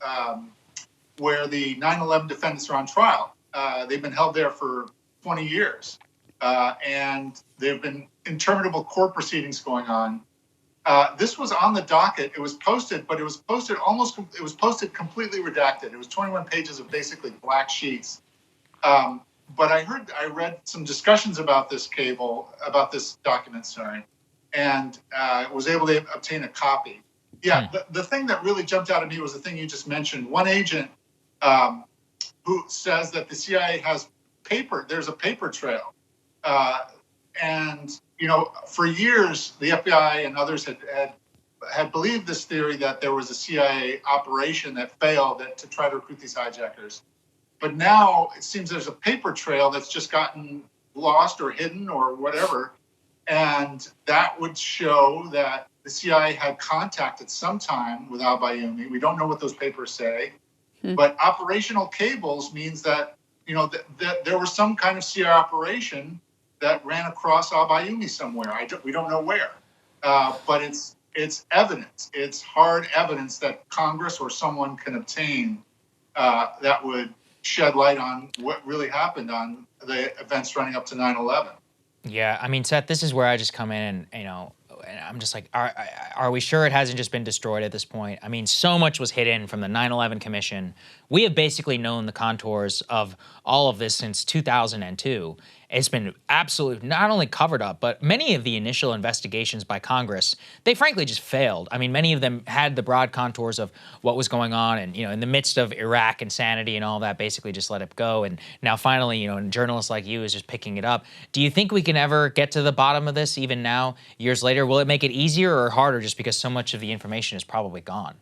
where the 9/11 defendants are on trial. They've been held there for 20 years, and there have been interminable court proceedings going on. This was on the docket. It was posted, but it was posted completely redacted. It was 21 pages of basically black sheets. But I read some discussions about this document, and was able to obtain a copy. Yeah, the thing that really jumped out at me was the thing you just mentioned. One agent who says that the CIA has paper, there's a paper trail. And for years, the FBI and others had believed this theory that there was a CIA operation that failed to try to recruit these hijackers. But now it seems there's a paper trail that's just gotten lost or hidden or whatever. And that would show that the CIA had contact at some time with al-Bayoumi. We don't know what those papers say. But operational cables means that, that there was some kind of CR operation that ran across Al-Bayoumi somewhere. We don't know where. But it's evidence. It's hard evidence that Congress or someone can obtain that would shed light on what really happened on the events running up to 9/11. Yeah, I mean, Seth, this is where I just come in and, and I'm just like, are we sure it hasn't just been destroyed at this point? I mean, so much was hidden from the 9/11 Commission. We have basically known the contours of all of this since 2002. It's been absolutely not only covered up, but many of the initial investigations by Congress, they frankly just failed. I mean, many of them had the broad contours of what was going on, and in the midst of Iraq insanity and all that, basically just let it go. And now finally, a journalist like you is just picking it up. Do you think we can ever get to the bottom of this, even now, years later? Will it make it easier or harder just because so much of the information is probably gone?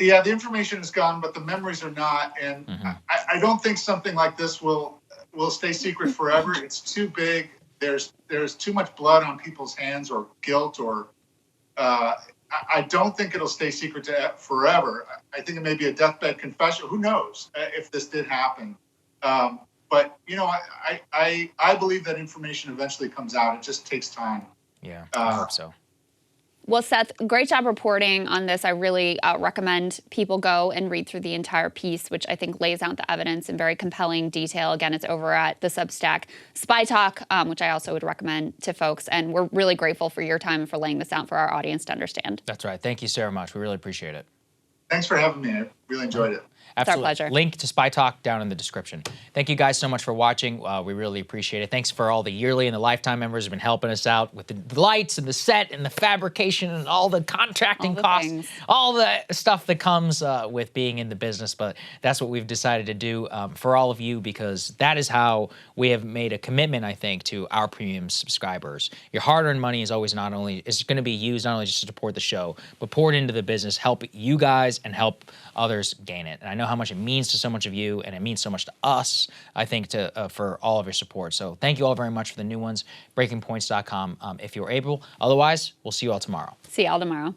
Yeah, the information is gone, but the memories are not. And I don't think something like this will stay secret forever. It's too big. There's too much blood on people's hands, or guilt, or I don't think it'll stay secret forever. I think it may be a deathbed confession. Who knows if this did happen? But I believe that information eventually comes out. It just takes time. Yeah, I hope so. Well, Seth, great job reporting on this. I really recommend people go and read through the entire piece, which I think lays out the evidence in very compelling detail. Again, it's over at the Substack Spy Talk, which I also would recommend to folks. And we're really grateful for your time and for laying this out for our audience to understand. That's right. Thank you so much. We really appreciate it. Thanks for having me. I really enjoyed it. Absolutely. It's our pleasure. Link to Spy Talk down in the description. Thank you guys so much for watching. We really appreciate it. Thanks for all the yearly and the lifetime members who've been helping us out with the lights and the set and the fabrication and all the contracting costs, all the stuff that comes with being in the business. But that's what we've decided to do for all of you, because that is how we have made a commitment, I think, to our premium subscribers. Your hard-earned money is always is going to be used not only just to support the show, but poured into the business, help you guys and help others gain it. And I know how much it means to so much of you, and it means so much to us, I think, for all of your support. So thank you all very much for the new ones. BreakingPoints.com if you're able. Otherwise, we'll see you all tomorrow. See you all tomorrow.